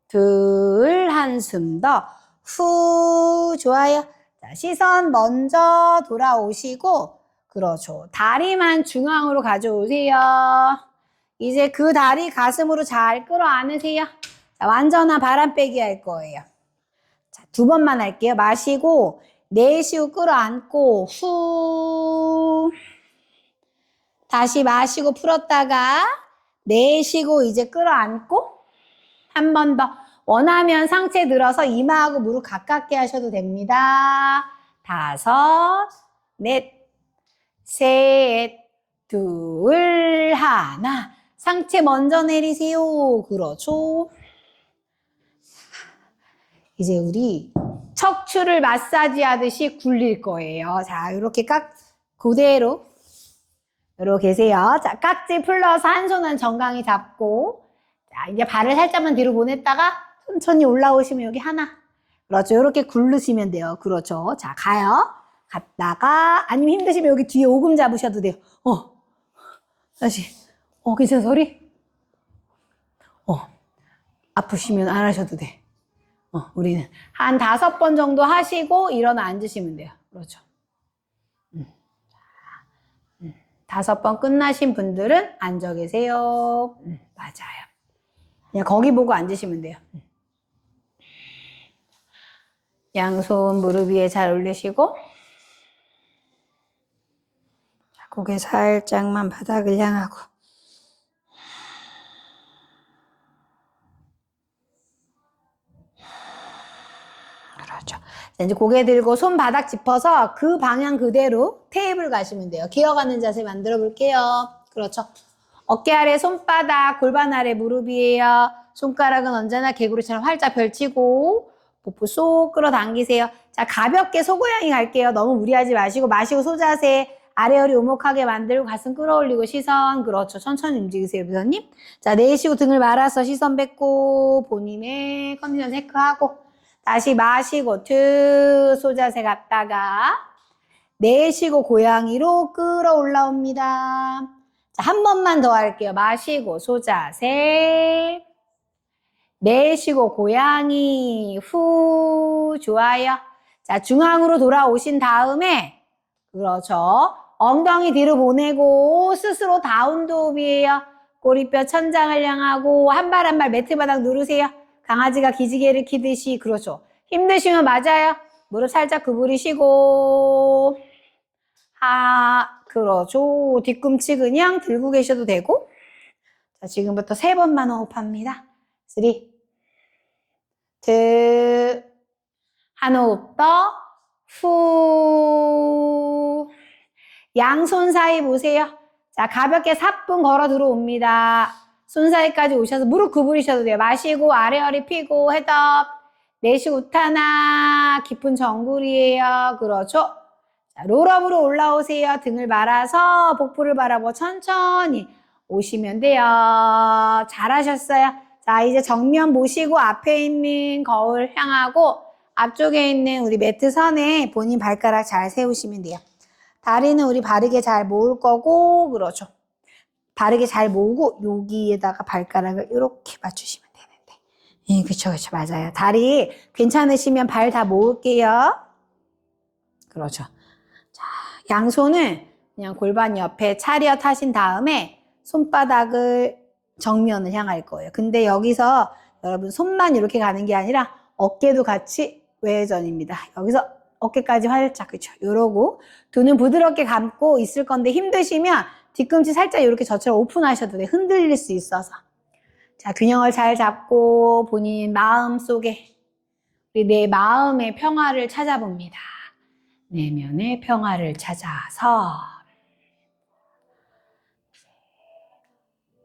Speaker 2: 둘, 한숨 더. 후, 좋아요. 자, 시선 먼저 돌아오시고, 그렇죠. 다리만 중앙으로 가져오세요. 이제 그 다리 가슴으로 잘 끌어안으세요. 자, 완전한 바람 빼기 할 거예요. 자, 2번만 할게요. 마시고, 내쉬고 끌어안고, 후. 다시 마시고 풀었다가, 내쉬고 이제 끌어안고, 한 번 더. 원하면 상체 들어서 이마하고 무릎 가깝게 하셔도 됩니다. 5, 넷, 셋, 둘, 하나. 상체 먼저 내리세요. 그렇죠. 이제 우리 척추를 마사지 하듯이 굴릴 거예요. 자, 이렇게 그대로 이러고 계세요. 자, 깍지 풀러서 한 손은 정강이 잡고 자, 이제 발을 살짝만 뒤로 보냈다가 천천히 올라오시면 여기 하나. 그렇죠. 이렇게 굴르시면 돼요. 그렇죠. 자, 가요. 갔다가, 아니면 힘드시면 여기 뒤에 오금 잡으셔도 돼요. 다시. 괜찮아, 소리? 아프시면 안 하셔도 돼. 우리는 한 5번 정도 하시고 일어나 앉으시면 돼요. 그렇죠. 5번 끝나신 분들은 앉아 계세요. 맞아요. 그냥 거기 보고 앉으시면 돼요. 양손 무릎 위에 잘 올리시고 고개 살짝만 바닥을 향하고 그렇죠. 자, 이제 고개 들고 손바닥 짚어서 그 방향 그대로 테이블 가시면 돼요. 기어가는 자세 만들어 볼게요. 그렇죠. 어깨 아래 손바닥, 골반 아래 무릎이에요. 손가락은 언제나 개구리처럼 활짝 펼치고 복부 쏙 끌어당기세요. 자, 가볍게 소고양이 갈게요. 너무 무리하지 마시고 마시고 소자세. 아래 허리 오목하게 만들고 가슴 끌어올리고 시선. 그렇죠. 천천히 움직이세요, 부서님. 자, 내쉬고 등을 말아서 시선 뱉고 본인의 컨디션 체크하고 다시 마시고 툭 소자세 갔다가 내쉬고 고양이로 끌어올라옵니다. 자, 한 번만 더 할게요. 마시고 소자세. 내쉬고 고양이 후. 좋아요. 자, 중앙으로 돌아오신 다음에 그렇죠. 엉덩이 뒤로 보내고 스스로 다운도업이에요. 꼬리뼈 천장을 향하고 한 발 한 발 매트 바닥 누르세요. 강아지가 기지개를 키듯이. 그렇죠. 힘드시면 맞아요. 무릎 살짝 구부리시고 그렇죠. 뒤꿈치 그냥 들고 계셔도 되고. 자, 지금부터 3번만 호흡합니다. 3, 2, 한 호흡 더. 후. 양손 사이 보세요. 자, 가볍게 사뿐 걸어 들어옵니다. 손 사이까지 오셔서 무릎 구부리셔도 돼요. 마시고 아래 허리 펴고 헤드업. 내쉬고 우타나. 깊은 정굴이에요. 그렇죠. 자, 롤업으로 올라오세요. 등을 말아서 복부를 바라보고 천천히 오시면 돼요. 잘하셨어요. 자, 이제 정면 보시고 앞에 있는 거울 향하고 앞쪽에 있는 우리 매트 선에 본인 발가락 잘 세우시면 돼요. 다리는 우리 바르게 잘 모을 거고, 그렇죠. 바르게 잘 모으고 여기에다가 발가락을 이렇게 맞추시면 되는데. 그쵸, 맞아요. 다리 괜찮으시면 발 다 모을게요. 그렇죠. 자, 양손은 그냥 골반 옆에 차려 타신 다음에 손바닥을 정면을 향할 거예요. 근데 여기서 여러분 손만 이렇게 가는 게 아니라 어깨도 같이 외전입니다. 여기서 어깨까지 활짝, 그쵸? 요러고 두 눈 부드럽게 감고 있을 건데 힘드시면 뒤꿈치 살짝 이렇게 저처럼 오픈하셔도 돼요. 흔들릴 수 있어서. 자, 균형을 잘 잡고 본인 마음 속에 우리 내 마음의 평화를 찾아봅니다. 내면의 평화를 찾아서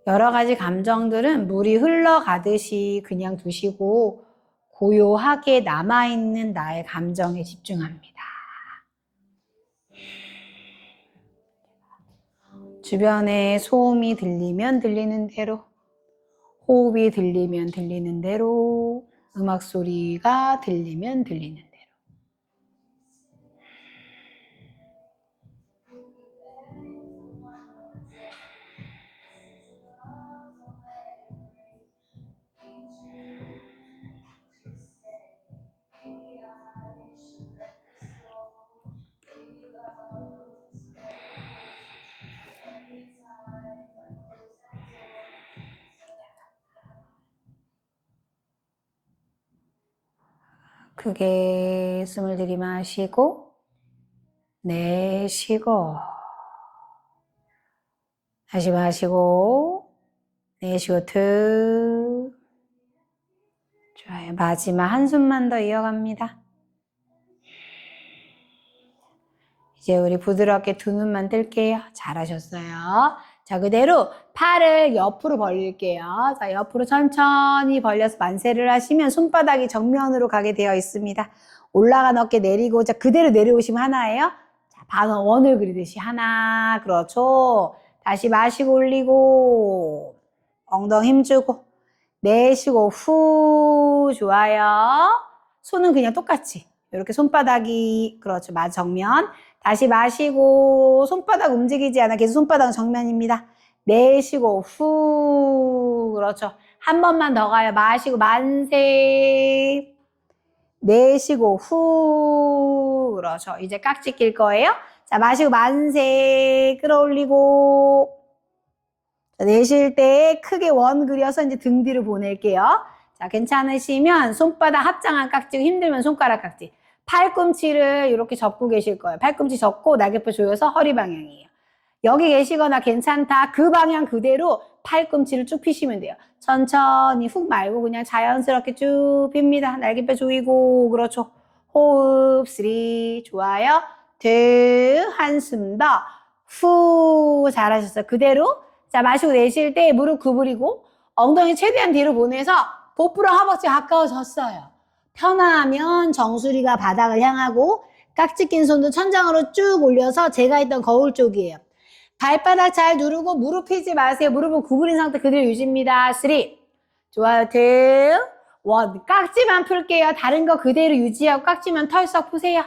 Speaker 2: 여러 가지 감정들은 물이 흘러가듯이 그냥 두시고 고요하게 남아있는 나의 감정에 집중합니다. 주변에 소음이 들리면 들리는 대로, 호흡이 들리면 들리는 대로, 음악 소리가 들리면 들리는 대로. 크게 숨을 들이마시고 내쉬고 다시 마시고 내쉬고 툭. 좋아요. 마지막 한숨만 더 이어갑니다. 이제 우리 부드럽게 두 눈만 뜰게요. 잘하셨어요. 자, 그대로 팔을 옆으로 벌릴게요. 자, 옆으로 천천히 벌려서 만세를 하시면 손바닥이 정면으로 가게 되어 있습니다. 올라간 어깨 내리고, 자, 그대로 내려오시면 하나예요. 자, 반원 원을 그리듯이 하나. 그렇죠. 다시 마시고 올리고, 엉덩이 힘주고, 내쉬고 후. 좋아요. 손은 그냥 똑같이 이렇게 손바닥이 그렇죠. 정면. 다시 마시고 손바닥 움직이지 않아. 계속 손바닥 정면입니다. 내쉬고 후. 그렇죠. 한 번만 더 가요. 마시고 만세. 내쉬고 후. 그렇죠. 이제 깍지 낄 거예요. 자, 마시고 만세. 끌어올리고. 자, 내쉴 때 크게 원 그려서 이제 등 뒤로 보낼게요. 자, 괜찮으시면 손바닥 합장한 깍지, 힘들면 손가락 깍지. 팔꿈치를 이렇게 접고 계실 거예요. 팔꿈치 접고 날개뼈 조여서 허리 방향이에요. 여기 계시거나 괜찮다. 그 방향 그대로 팔꿈치를 쭉 피시면 돼요. 천천히 훅 말고 그냥 자연스럽게 쭉 핍니다. 날개뼈 조이고. 그렇죠. 호흡 3. 좋아요. 한숨 더. 후. 잘하셨어요. 그대로. 자, 마시고 내쉴 때 무릎 구부리고 엉덩이 최대한 뒤로 보내서 복부랑 허벅지 가까워졌어요. 편하면 정수리가 바닥을 향하고 깍지 낀 손도 천장으로 쭉 올려서 제가 있던 거울 쪽이에요. 발바닥 잘 누르고 무릎 펴지 마세요. 무릎은 구부린 상태 그대로 유지입니다. 3. 좋아요. 2. 1. 깍지만 풀게요. 다른 거 그대로 유지하고 깍지만 털썩 푸세요.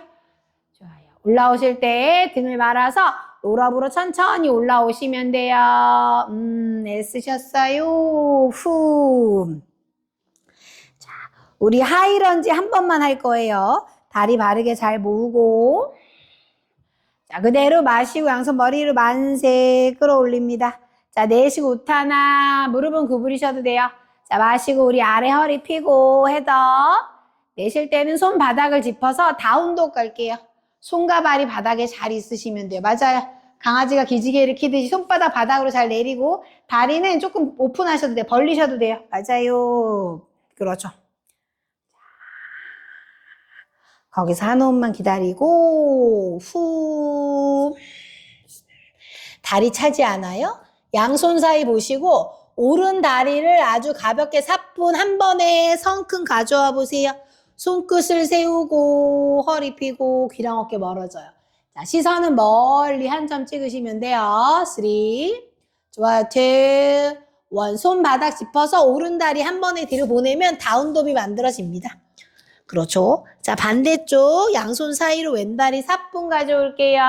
Speaker 2: 좋아요. 올라오실 때 등을 말아서 롤업으로 천천히 올라오시면 돼요. 애쓰셨어요. 후. 자, 우리 하이런지 한 번만 할 거예요. 다리 바르게 잘 모으고. 자, 그대로 마시고 양손 머리로 만세 끌어올립니다. 자, 내쉬고 우타나. 무릎은 구부리셔도 돼요. 자, 마시고 우리 아래 허리 펴고 헤더. 내쉴 때는 손바닥을 짚어서 다운독 갈게요. 손과 발이 바닥에 잘 있으시면 돼요. 맞아요. 강아지가 기지개를 키듯이 손바닥 바닥으로 잘 내리고 다리는 조금 오픈하셔도 돼요. 벌리셔도 돼요. 맞아요. 그렇죠. 거기서 한 호흡만 기다리고 후. 다리 차지 않아요? 양손 사이 보시고 오른 다리를 아주 가볍게 사뿐 한 번에 성큼 가져와 보세요. 손끝을 세우고 허리 펴고 귀랑 어깨 멀어져요. 자, 시선은 멀리 한 점 찍으시면 돼요. 3. 좋아요. 2. 1. 손바닥 짚어서 오른 다리 한 번에 뒤로 보내면 다운독이 만들어집니다. 그렇죠. 자, 반대쪽 양손 사이로 왼다리 사뿐 가져올게요.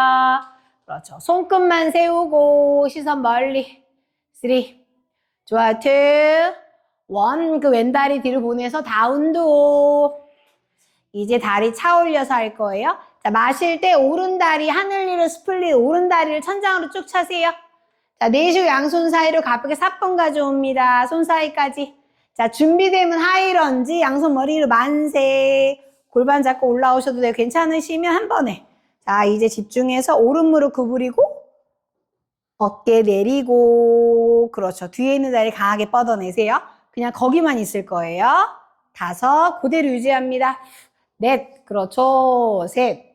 Speaker 2: 그렇죠. 손끝만 세우고 시선 멀리. 3. 좋아요. 2. 1. 그 왼다리 뒤로 보내서 다운독. 이제 다리 차 올려서 할 거예요. 자, 마실 때 오른다리 하늘 위로 스플릿, 오른다리를 천장으로 쭉 차세요. 자, 내쉬고 양손 사이로 가볍게 사뿐 가져옵니다. 손 사이까지. 자, 준비되면 하이런지, 양손 머리 위로 만세. 골반 잡고 올라오셔도 돼요. 괜찮으시면 한 번에. 자, 이제 집중해서 오른 무릎 구부리고, 어깨 내리고, 그렇죠. 뒤에 있는 다리 강하게 뻗어내세요. 그냥 거기만 있을 거예요. 5, 그대로 유지합니다. 넷, 그렇죠. 셋,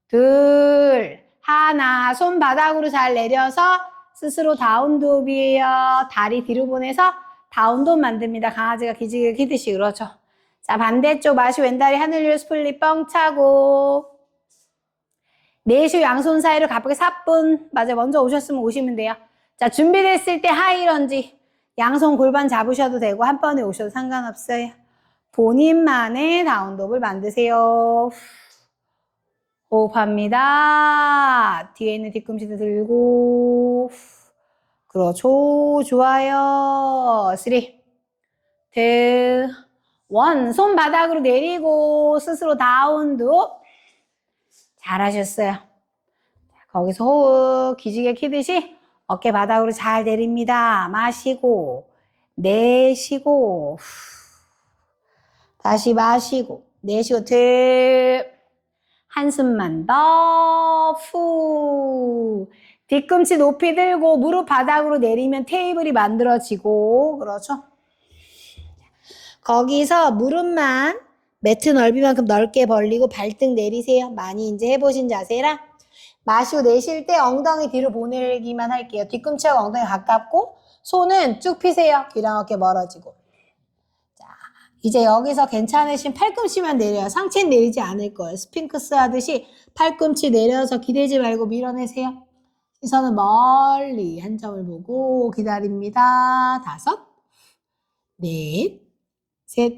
Speaker 2: 둘, 하나. 손바닥으로 잘 내려서 스스로 다운독이에요. 다리 뒤로 보내서 다운독 만듭니다. 강아지가 기지개 키듯이. 그렇죠. 자, 반대쪽 마시고 왼다리 하늘 위로 스플릿 뻥 차고. 내쉬고 양손 사이로 가볍게 사뿐. 맞아요. 먼저 오셨으면 오시면 돼요. 자, 준비됐을 때 하이런지. 양손 골반 잡으셔도 되고 한 번에 오셔도 상관없어요. 본인만의 다운독을 만드세요. 호흡합니다. 뒤에 있는 뒤꿈치도 들고. 그렇죠. 좋아요. 3, 2, 1. 손바닥으로 내리고 스스로 다운독. 잘하셨어요. 거기서 호흡 기지개 키듯이 어깨 바닥으로 잘 내립니다. 마시고 내쉬고 다시 마시고 내쉬고 한숨만 더. 후. 뒤꿈치 높이 들고 무릎 바닥으로 내리면 테이블이 만들어지고. 그렇죠. 거기서 무릎만 매트 넓이만큼 넓게 벌리고 발등 내리세요. 많이 이제 해보신 자세라. 마시고 내쉴 때 엉덩이 뒤로 보내기만 할게요. 뒤꿈치하고 엉덩이 가깝고 손은 쭉 펴세요. 귀랑 어깨 멀어지고. 자, 이제 여기서 괜찮으신 팔꿈치만 내려요. 상체는 내리지 않을 거예요. 스핑크스 하듯이 팔꿈치 내려서 기대지 말고 밀어내세요. 시선은 멀리 한 점을 보고 기다립니다. 5, 넷, 셋,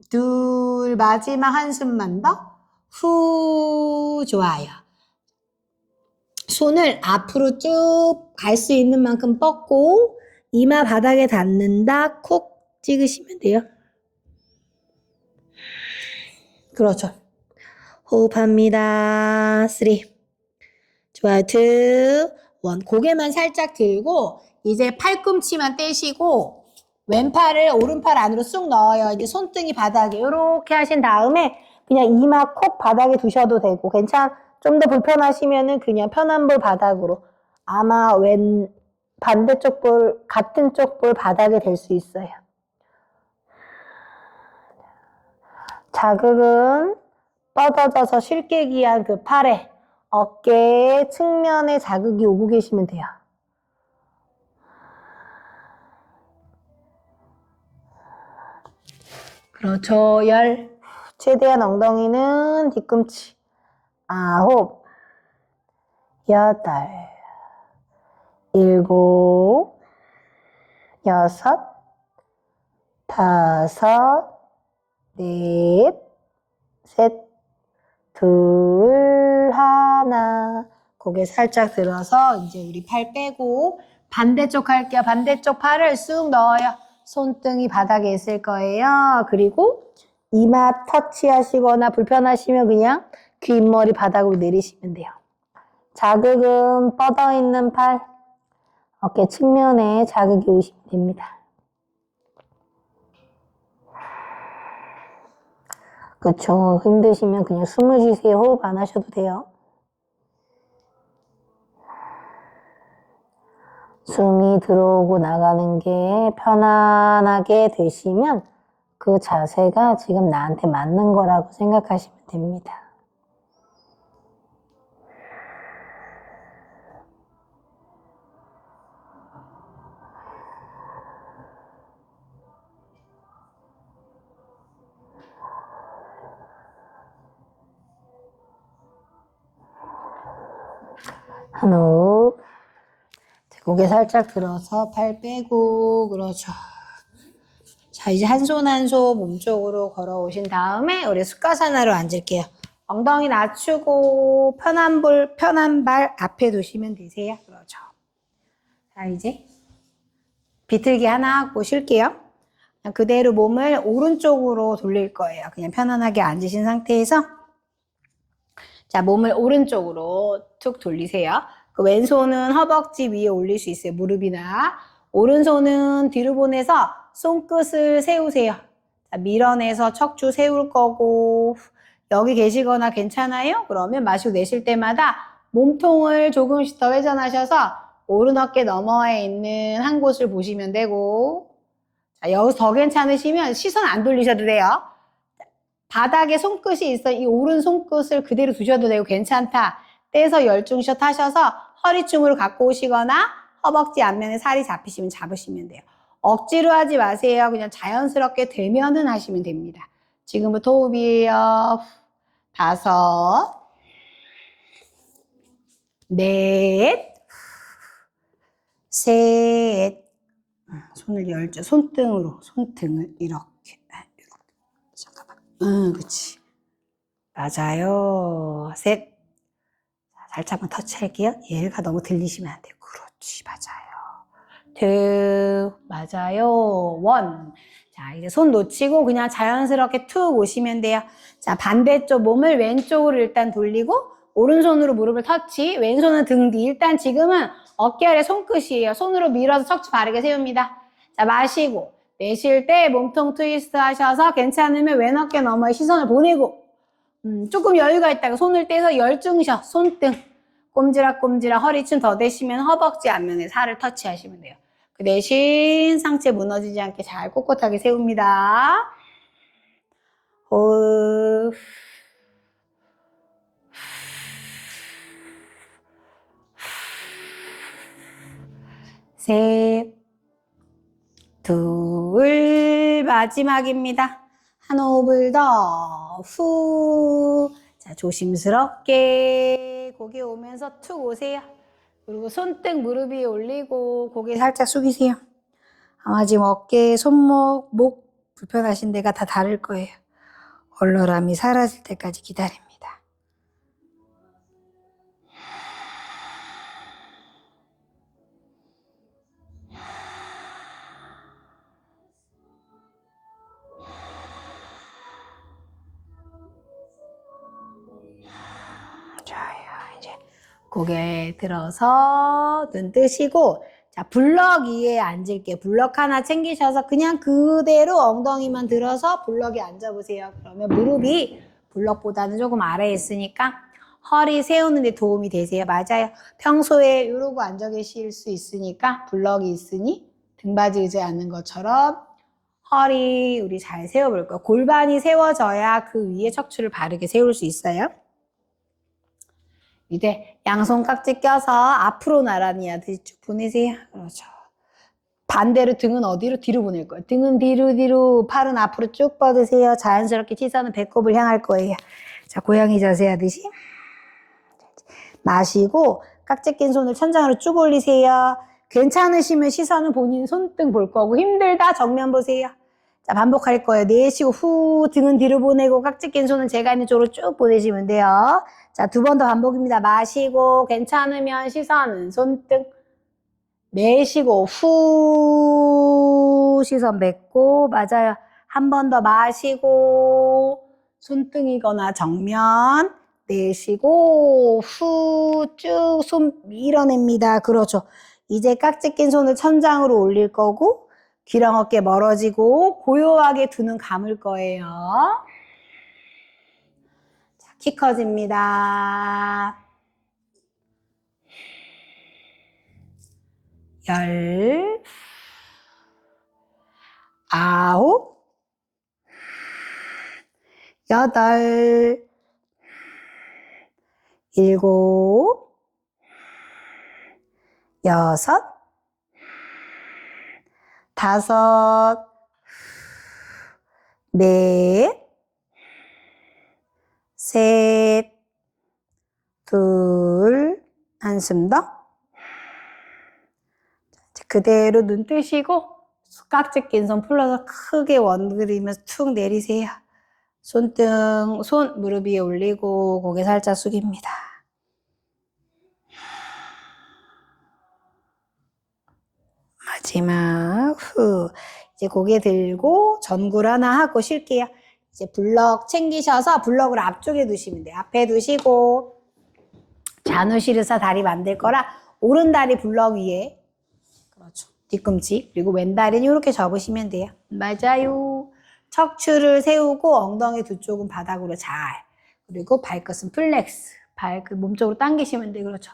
Speaker 2: 둘, 마지막 한숨만 더. 후, 좋아요. 손을 앞으로 쭉 갈 수 있는 만큼 뻗고 이마 바닥에 닿는다. 콕 찍으시면 돼요. 그렇죠. 호흡합니다. 3. 좋아요. 2, 1. 고개만 살짝 들고 이제 팔꿈치만 떼시고 왼팔을 오른팔 안으로 쑥 넣어요. 이제 손등이 바닥에 이렇게 하신 다음에 그냥 이마 콕 바닥에 두셔도 되고 좀 더 불편하시면은 그냥 편한 볼 바닥으로 아마 반대쪽 볼 같은 쪽 볼 바닥에 될 수 있어요. 자극은 뻗어져서 쉴 깨기한 그 팔에 어깨 측면에 자극이 오고 계시면 돼요. 그렇죠. 10. 최대한 엉덩이는 뒤꿈치. 9, 8, 7, 6, 5, 4, 3, 2, 1. 고개 살짝 들어서 이제 우리 팔 빼고 반대쪽 할게요. 반대쪽 팔을 쑥 넣어요. 손등이 바닥에 있을 거예요. 그리고 이마 터치하시거나 불편하시면 그냥 귓머리 바닥으로 내리시면 돼요. 자극은 뻗어있는 팔, 어깨 측면에 자극이 오시면 됩니다. 그쵸. 힘드시면 그냥 숨을 쉬세요. 호흡 안 하셔도 돼요. 숨이 들어오고 나가는 게 편안하게 되시면 그 자세가 지금 나한테 맞는 거라고 생각하시면 됩니다. 한 호흡. 고개 살짝 들어서 팔 빼고, 그렇죠. 자, 이제 한 손 한 손 몸쪽으로 걸어오신 다음에 우리 수가사나로 앉을게요. 엉덩이 낮추고 편한 발 앞에 두시면 되세요. 그렇죠. 자, 이제 비틀기 하나 하고 쉴게요. 그냥 그대로 몸을 오른쪽으로 돌릴 거예요. 그냥 편안하게 앉으신 상태에서 자, 몸을 오른쪽으로 툭 돌리세요. 그 왼손은 허벅지 위에 올릴 수 있어요. 무릎이나. 오른손은 뒤로 보내서 손끝을 세우세요. 자, 밀어내서 척추 세울 거고 여기 계시거나 괜찮아요? 그러면 마시고 내쉴 때마다 몸통을 조금씩 더 회전하셔서 오른 어깨 너머에 있는 한 곳을 보시면 되고 자, 여기서 더 괜찮으시면 시선 안 돌리셔도 돼요. 바닥에 손끝이 있어 이 오른 손끝을 그대로 두셔도 되고 괜찮다. 떼서 열중샷 하셔서 허리춤으로 갖고 오시거나 허벅지 앞면에 살이 잡히시면 잡으시면 돼요. 억지로 하지 마세요. 그냥 자연스럽게 되면은 하시면 됩니다. 지금부터 호흡이에요. 5, 4, 셋. 손을 열죠. 손등을 이렇게. 잠깐만. 그치. 맞아요. 셋. 살짝만 터치할게요. 얘가 너무 들리시면 안 돼요. 그렇지. 맞아요. 둘. 맞아요. 원. 자, 이제 손 놓치고 그냥 자연스럽게 툭 오시면 돼요. 자, 반대쪽 몸을 왼쪽으로 일단 돌리고 오른손으로 무릎을 터치. 왼손은 등 뒤. 일단 지금은 어깨 아래 손끝이에요. 손으로 밀어서 척추 바르게 세웁니다. 자, 마시고 내쉴 때 몸통 트위스트 하셔서 괜찮으면 왼 어깨 너머에 시선을 보내고 조금 여유가 있다가 손을 떼서 열중셔. 손등. 꼼지락꼼지락 허리춤 더 대시면 허벅지 앞면에 살을 터치하시면 돼요. 그 대신 상체 무너지지 않게 잘 꼿꼿하게 세웁니다. 호흡. 셋. 둘. 마지막입니다. 한 호흡을 더. 후. 자, 조심스럽게 고개 오면서 툭 오세요. 그리고 손등 무릎 위에 올리고 고개 살짝 숙이세요. 아마 지금 어깨, 손목, 목 불편하신 데가 다 다를 거예요. 얼얼함이 사라질 때까지 기다립니다. 좋아요. 이제 고개 들어서 눈 뜨시고 자, 블럭 위에 앉을게요. 블럭 하나 챙기셔서 그냥 그대로 엉덩이만 들어서 블럭에 앉아보세요. 그러면 무릎이 블럭보다는 조금 아래에 있으니까 허리 세우는 데 도움이 되세요. 맞아요. 평소에 이러고 앉아 계실 수 있으니까 블럭이 있으니 등받이 의자에 앉는 것처럼 허리 우리 잘 세워볼 거예요. 골반이 세워져야 그 위에 척추를 바르게 세울 수 있어요. 이제 양손 깍지 껴서 앞으로 나란히 하듯이 쭉 보내세요. 그렇죠. 반대로 등은 어디로? 뒤로 보낼 거예요. 등은 뒤로, 팔은 앞으로 쭉 뻗으세요. 자연스럽게 시선은 배꼽을 향할 거예요. 자, 고양이 자세 하듯이. 마시고 깍지 낀 손을 천장으로 쭉 올리세요. 괜찮으시면 시선은 본인 손등 볼 거고 힘들다 정면 보세요. 자, 반복할 거예요. 내쉬고 후 등은 뒤로 보내고 깍지 낀 손은 제가 있는 쪽으로 쭉 보내시면 돼요. 자, 2번 더 반복입니다. 마시고 괜찮으면 시선은 손등. 내쉬고 후 시선 뱉고 맞아요. 한 번 더 마시고 손등이거나 정면 내쉬고 후 쭉 손 밀어냅니다. 그렇죠. 이제 깍지 낀 손을 천장으로 올릴 거고 귀랑 어깨 멀어지고 고요하게 두 눈 감을 거예요. 자, 키 커집니다. 10, 9, 8, 7, 6, 5, 4, 셋, 둘, 한숨 더. 그대로 눈 뜨시고 깍지 낀 손 풀러서 크게 원 그리면서 툭 내리세요. 손등, 손 무릎 위에 올리고 고개 살짝 숙입니다. 마지막 후. 이제 고개 들고 전굴 하나 하고 쉴게요. 이제 블럭 챙기셔서 블럭을 앞쪽에 두시면 돼요. 앞에 두시고 자누시르사 다리 만들 거라 오른 다리 블럭 위에 그렇죠. 뒤꿈치 그리고 왼 다리는 이렇게 접으시면 돼요. 맞아요. 척추를 세우고 엉덩이 두 쪽은 바닥으로 잘 그리고 발끝은 플렉스 발끝 몸쪽으로 당기시면 돼요. 그렇죠.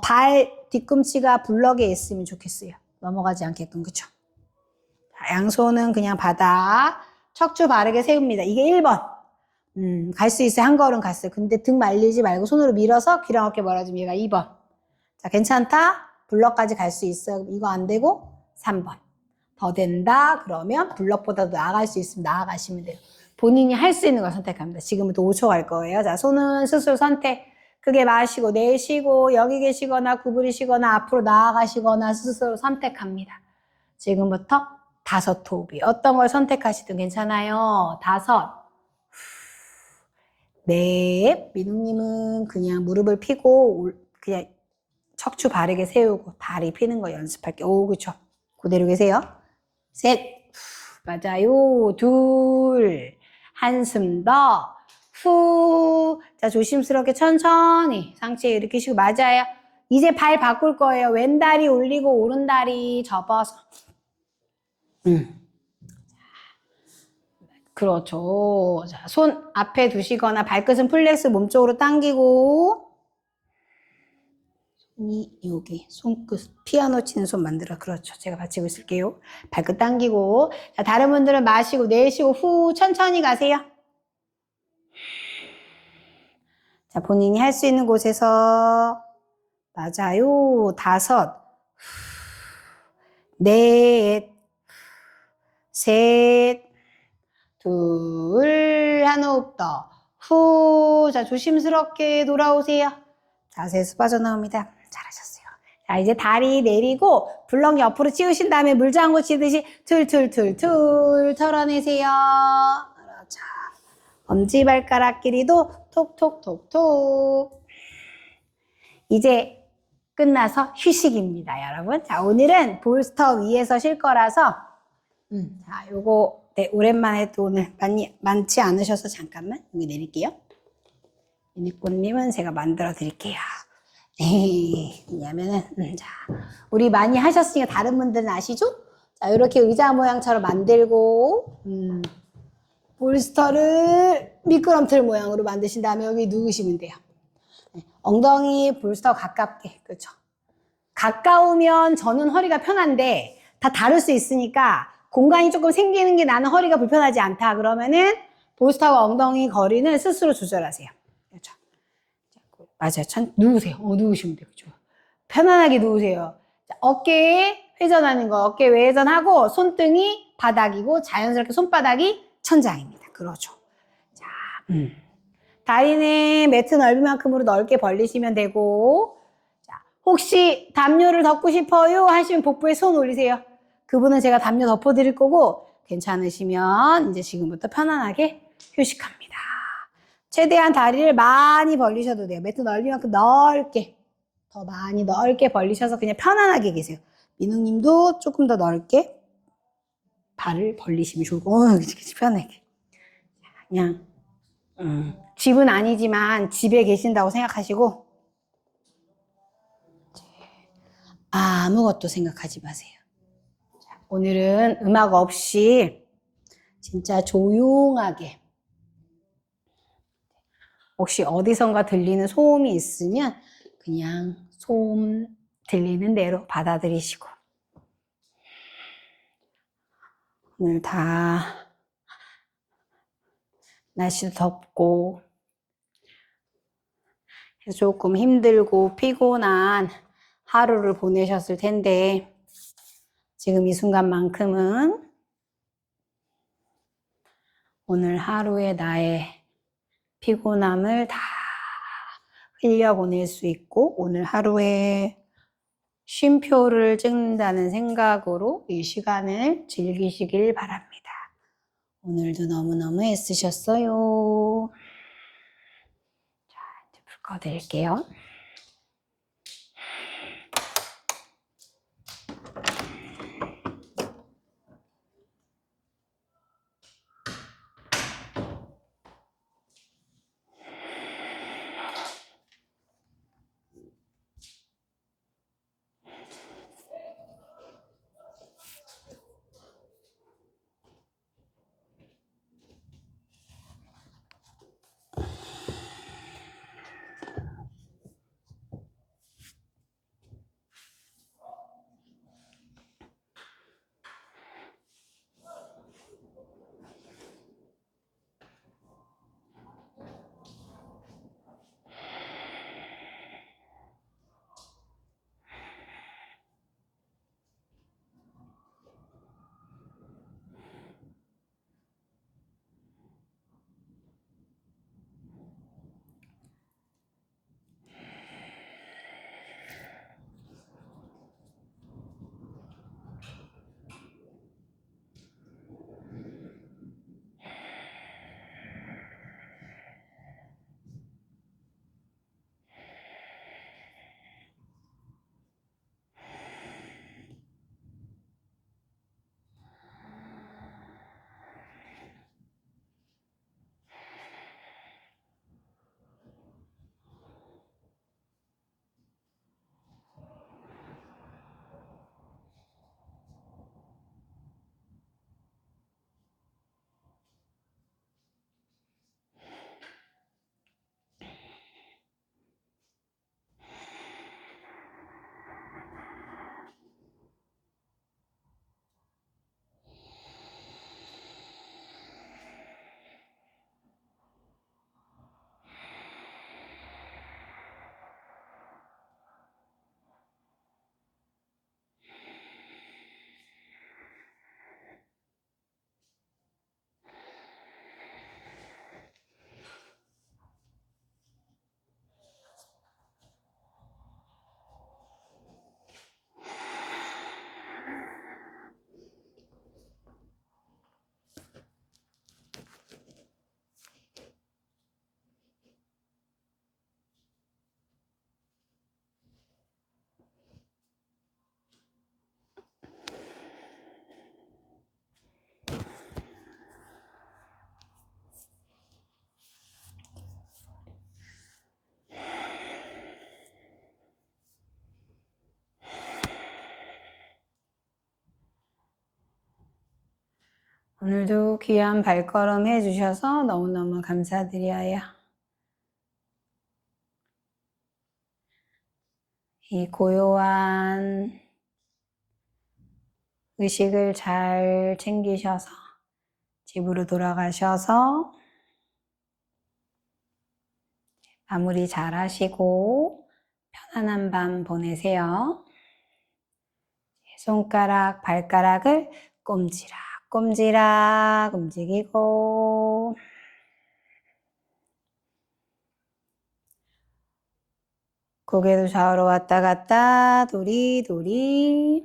Speaker 2: 발 뒤꿈치가 블럭에 있으면 좋겠어요. 넘어가지 않게끔 그렇죠. 양손은 그냥 바닥 척추 바르게 세웁니다. 이게 1번. 갈 수 있어요. 한 걸음 갔어요. 근데 등 말리지 말고 손으로 밀어서 귀랑 어깨 멀어지면 얘가 2번. 자, 괜찮다. 블럭까지 갈 수 있어요. 이거 안 되고 3번. 더 된다. 그러면 블럭보다도 나아갈 수 있으면 나아가시면 돼요. 본인이 할 수 있는 걸 선택합니다. 지금부터 5초 갈 거예요. 자, 손은 스스로 선택. 크게 마시고 내쉬고 여기 계시거나 구부리시거나 앞으로 나아가시거나 스스로 선택합니다. 지금부터 5 호흡이 어떤 걸 선택하시든 괜찮아요. 5, 넷. 민웅님은 그냥 무릎을 펴고 그냥 척추 바르게 세우고 다리 피는 거 연습할게요. 오, 그쵸. 그대로 계세요. 셋. 맞아요. 둘. 한숨 더. 후. 자, 조심스럽게 천천히 상체 일으키시고 맞아요. 이제 발 바꿀 거예요. 왼 다리 올리고 오른 다리 접어서. 그렇죠. 자, 손 앞에 두시거나 발끝은 플렉스 몸쪽으로 당기고 여기 손끝 피아노 치는 손 만들어. 그렇죠. 제가 받치고 있을게요. 발끝 당기고. 자, 다른 분들은 마시고 내쉬고 후 천천히 가세요. 자, 본인이 할 수 있는 곳에서 맞아요. 5, 넷, 셋, 둘, 한 호흡 더. 후. 자, 조심스럽게 돌아오세요. 자세에서 빠져나옵니다. 잘하셨어요. 자, 이제 다리 내리고 블럭 옆으로 치우신 다음에 물장구 치듯이 툴툴툴툴 털어내세요. 자, 엄지발가락 길이도 톡톡톡톡. 이제 끝나서 휴식입니다, 여러분. 자, 오늘은 볼스터 위에서 쉴 거라서 자, 요거 네, 오랜만에 또 오늘 많지 않으셔서 잠깐만 여기 내릴게요. 유니꽃님은 제가 만들어 드릴게요. 네, 왜냐면은 자, 우리 많이 하셨으니까 다른 분들은 아시죠? 자, 이렇게 의자 모양처럼 만들고 볼스터를 미끄럼틀 모양으로 만드신 다음에 여기 누우시면 돼요. 네, 엉덩이 볼스터 가깝게, 그렇죠? 가까우면 저는 허리가 편한데 다 다를 수 있으니까 공간이 조금 생기는 게 나는 허리가 불편하지 않다 그러면은 볼스터와 엉덩이 거리는 스스로 조절하세요. 그렇죠? 맞아요. 누우세요. 누우시면 돼요. 그렇죠? 편안하게 누우세요. 자, 어깨 회전하는 거, 어깨 회전하고 손등이 바닥이고 자연스럽게 손바닥이 천장입니다. 그렇죠. 자, 다리는 매트 넓은 만큼으로 넓게 벌리시면 되고, 자, 혹시 담요를 덮고 싶어요 하시면 복부에 손 올리세요. 그분은 제가 담요 덮어드릴 거고, 괜찮으시면 이제 지금부터 편안하게 휴식합니다. 최대한 다리를 많이 벌리셔도 돼요. 매트 넓은 만큼 넓게, 더 많이 넓게 벌리셔서 그냥 편안하게 계세요. 민우님도 조금 더 넓게 발을 벌리시면 좋을 거고, 그치, 편하게. 그냥, 집은 아니지만 집에 계신다고 생각하시고, 아무것도 생각하지 마세요. 자, 오늘은 음악 없이 진짜 조용하게, 혹시 어디선가 들리는 소음이 있으면 그냥 소음 들리는 대로 받아들이시고, 오늘 다 날씨도 덥고 조금 힘들고 피곤한 하루를 보내셨을 텐데 지금 이 순간만큼은 오늘 하루의 나의 피곤함을 다 흘려보낼 수 있고 오늘 하루에 쉼표를 찍는다는 생각으로 이 시간을 즐기시길 바랍니다. 오늘도 너무너무 애쓰셨어요. 자, 이제 불 꺼드릴게요. 오늘도 귀한 발걸음 해주셔서 너무너무 감사드려요. 이 고요한 의식을 잘 챙기셔서 집으로 돌아가셔서 마무리 잘 하시고 편안한 밤 보내세요. 손가락, 발가락을 꼼지락 움직이고 고개도 좌우로 왔다 갔다 도리도리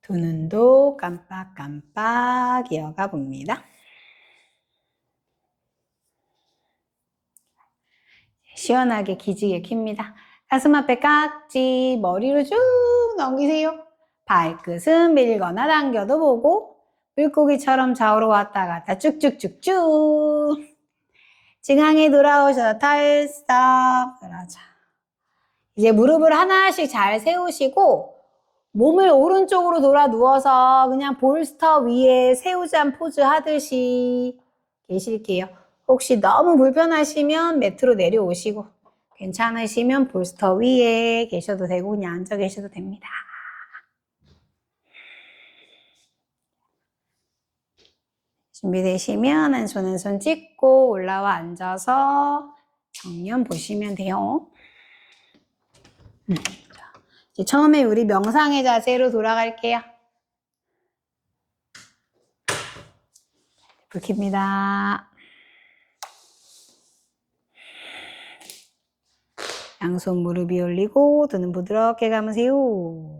Speaker 2: 두 눈도 깜빡깜빡 이어가 봅니다. 시원하게 기지개 킵니다. 가슴 앞에 깍지 머리로 쭉 넘기세요. 발끝은 밀거나 당겨도 보고 물고기처럼 좌우로 왔다 갔다 쭉쭉쭉쭉 중앙에 돌아오셔서 털썩 그러자. 이제 무릎을 하나씩 잘 세우시고 몸을 오른쪽으로 돌아 누워서 그냥 볼스터 위에 새우잔 포즈 하듯이 계실게요. 혹시 너무 불편하시면 매트로 내려오시고 괜찮으시면 볼스터 위에 계셔도 되고 그냥 앉아 계셔도 됩니다. 준비되시면 한 손 한 손 찍고 올라와 앉아서 정면 보시면 돼요. 이제 처음에 우리 명상의 자세로 돌아갈게요. 불 켭니다. 양손 무릎 위 올리고 등은 부드럽게 감으세요.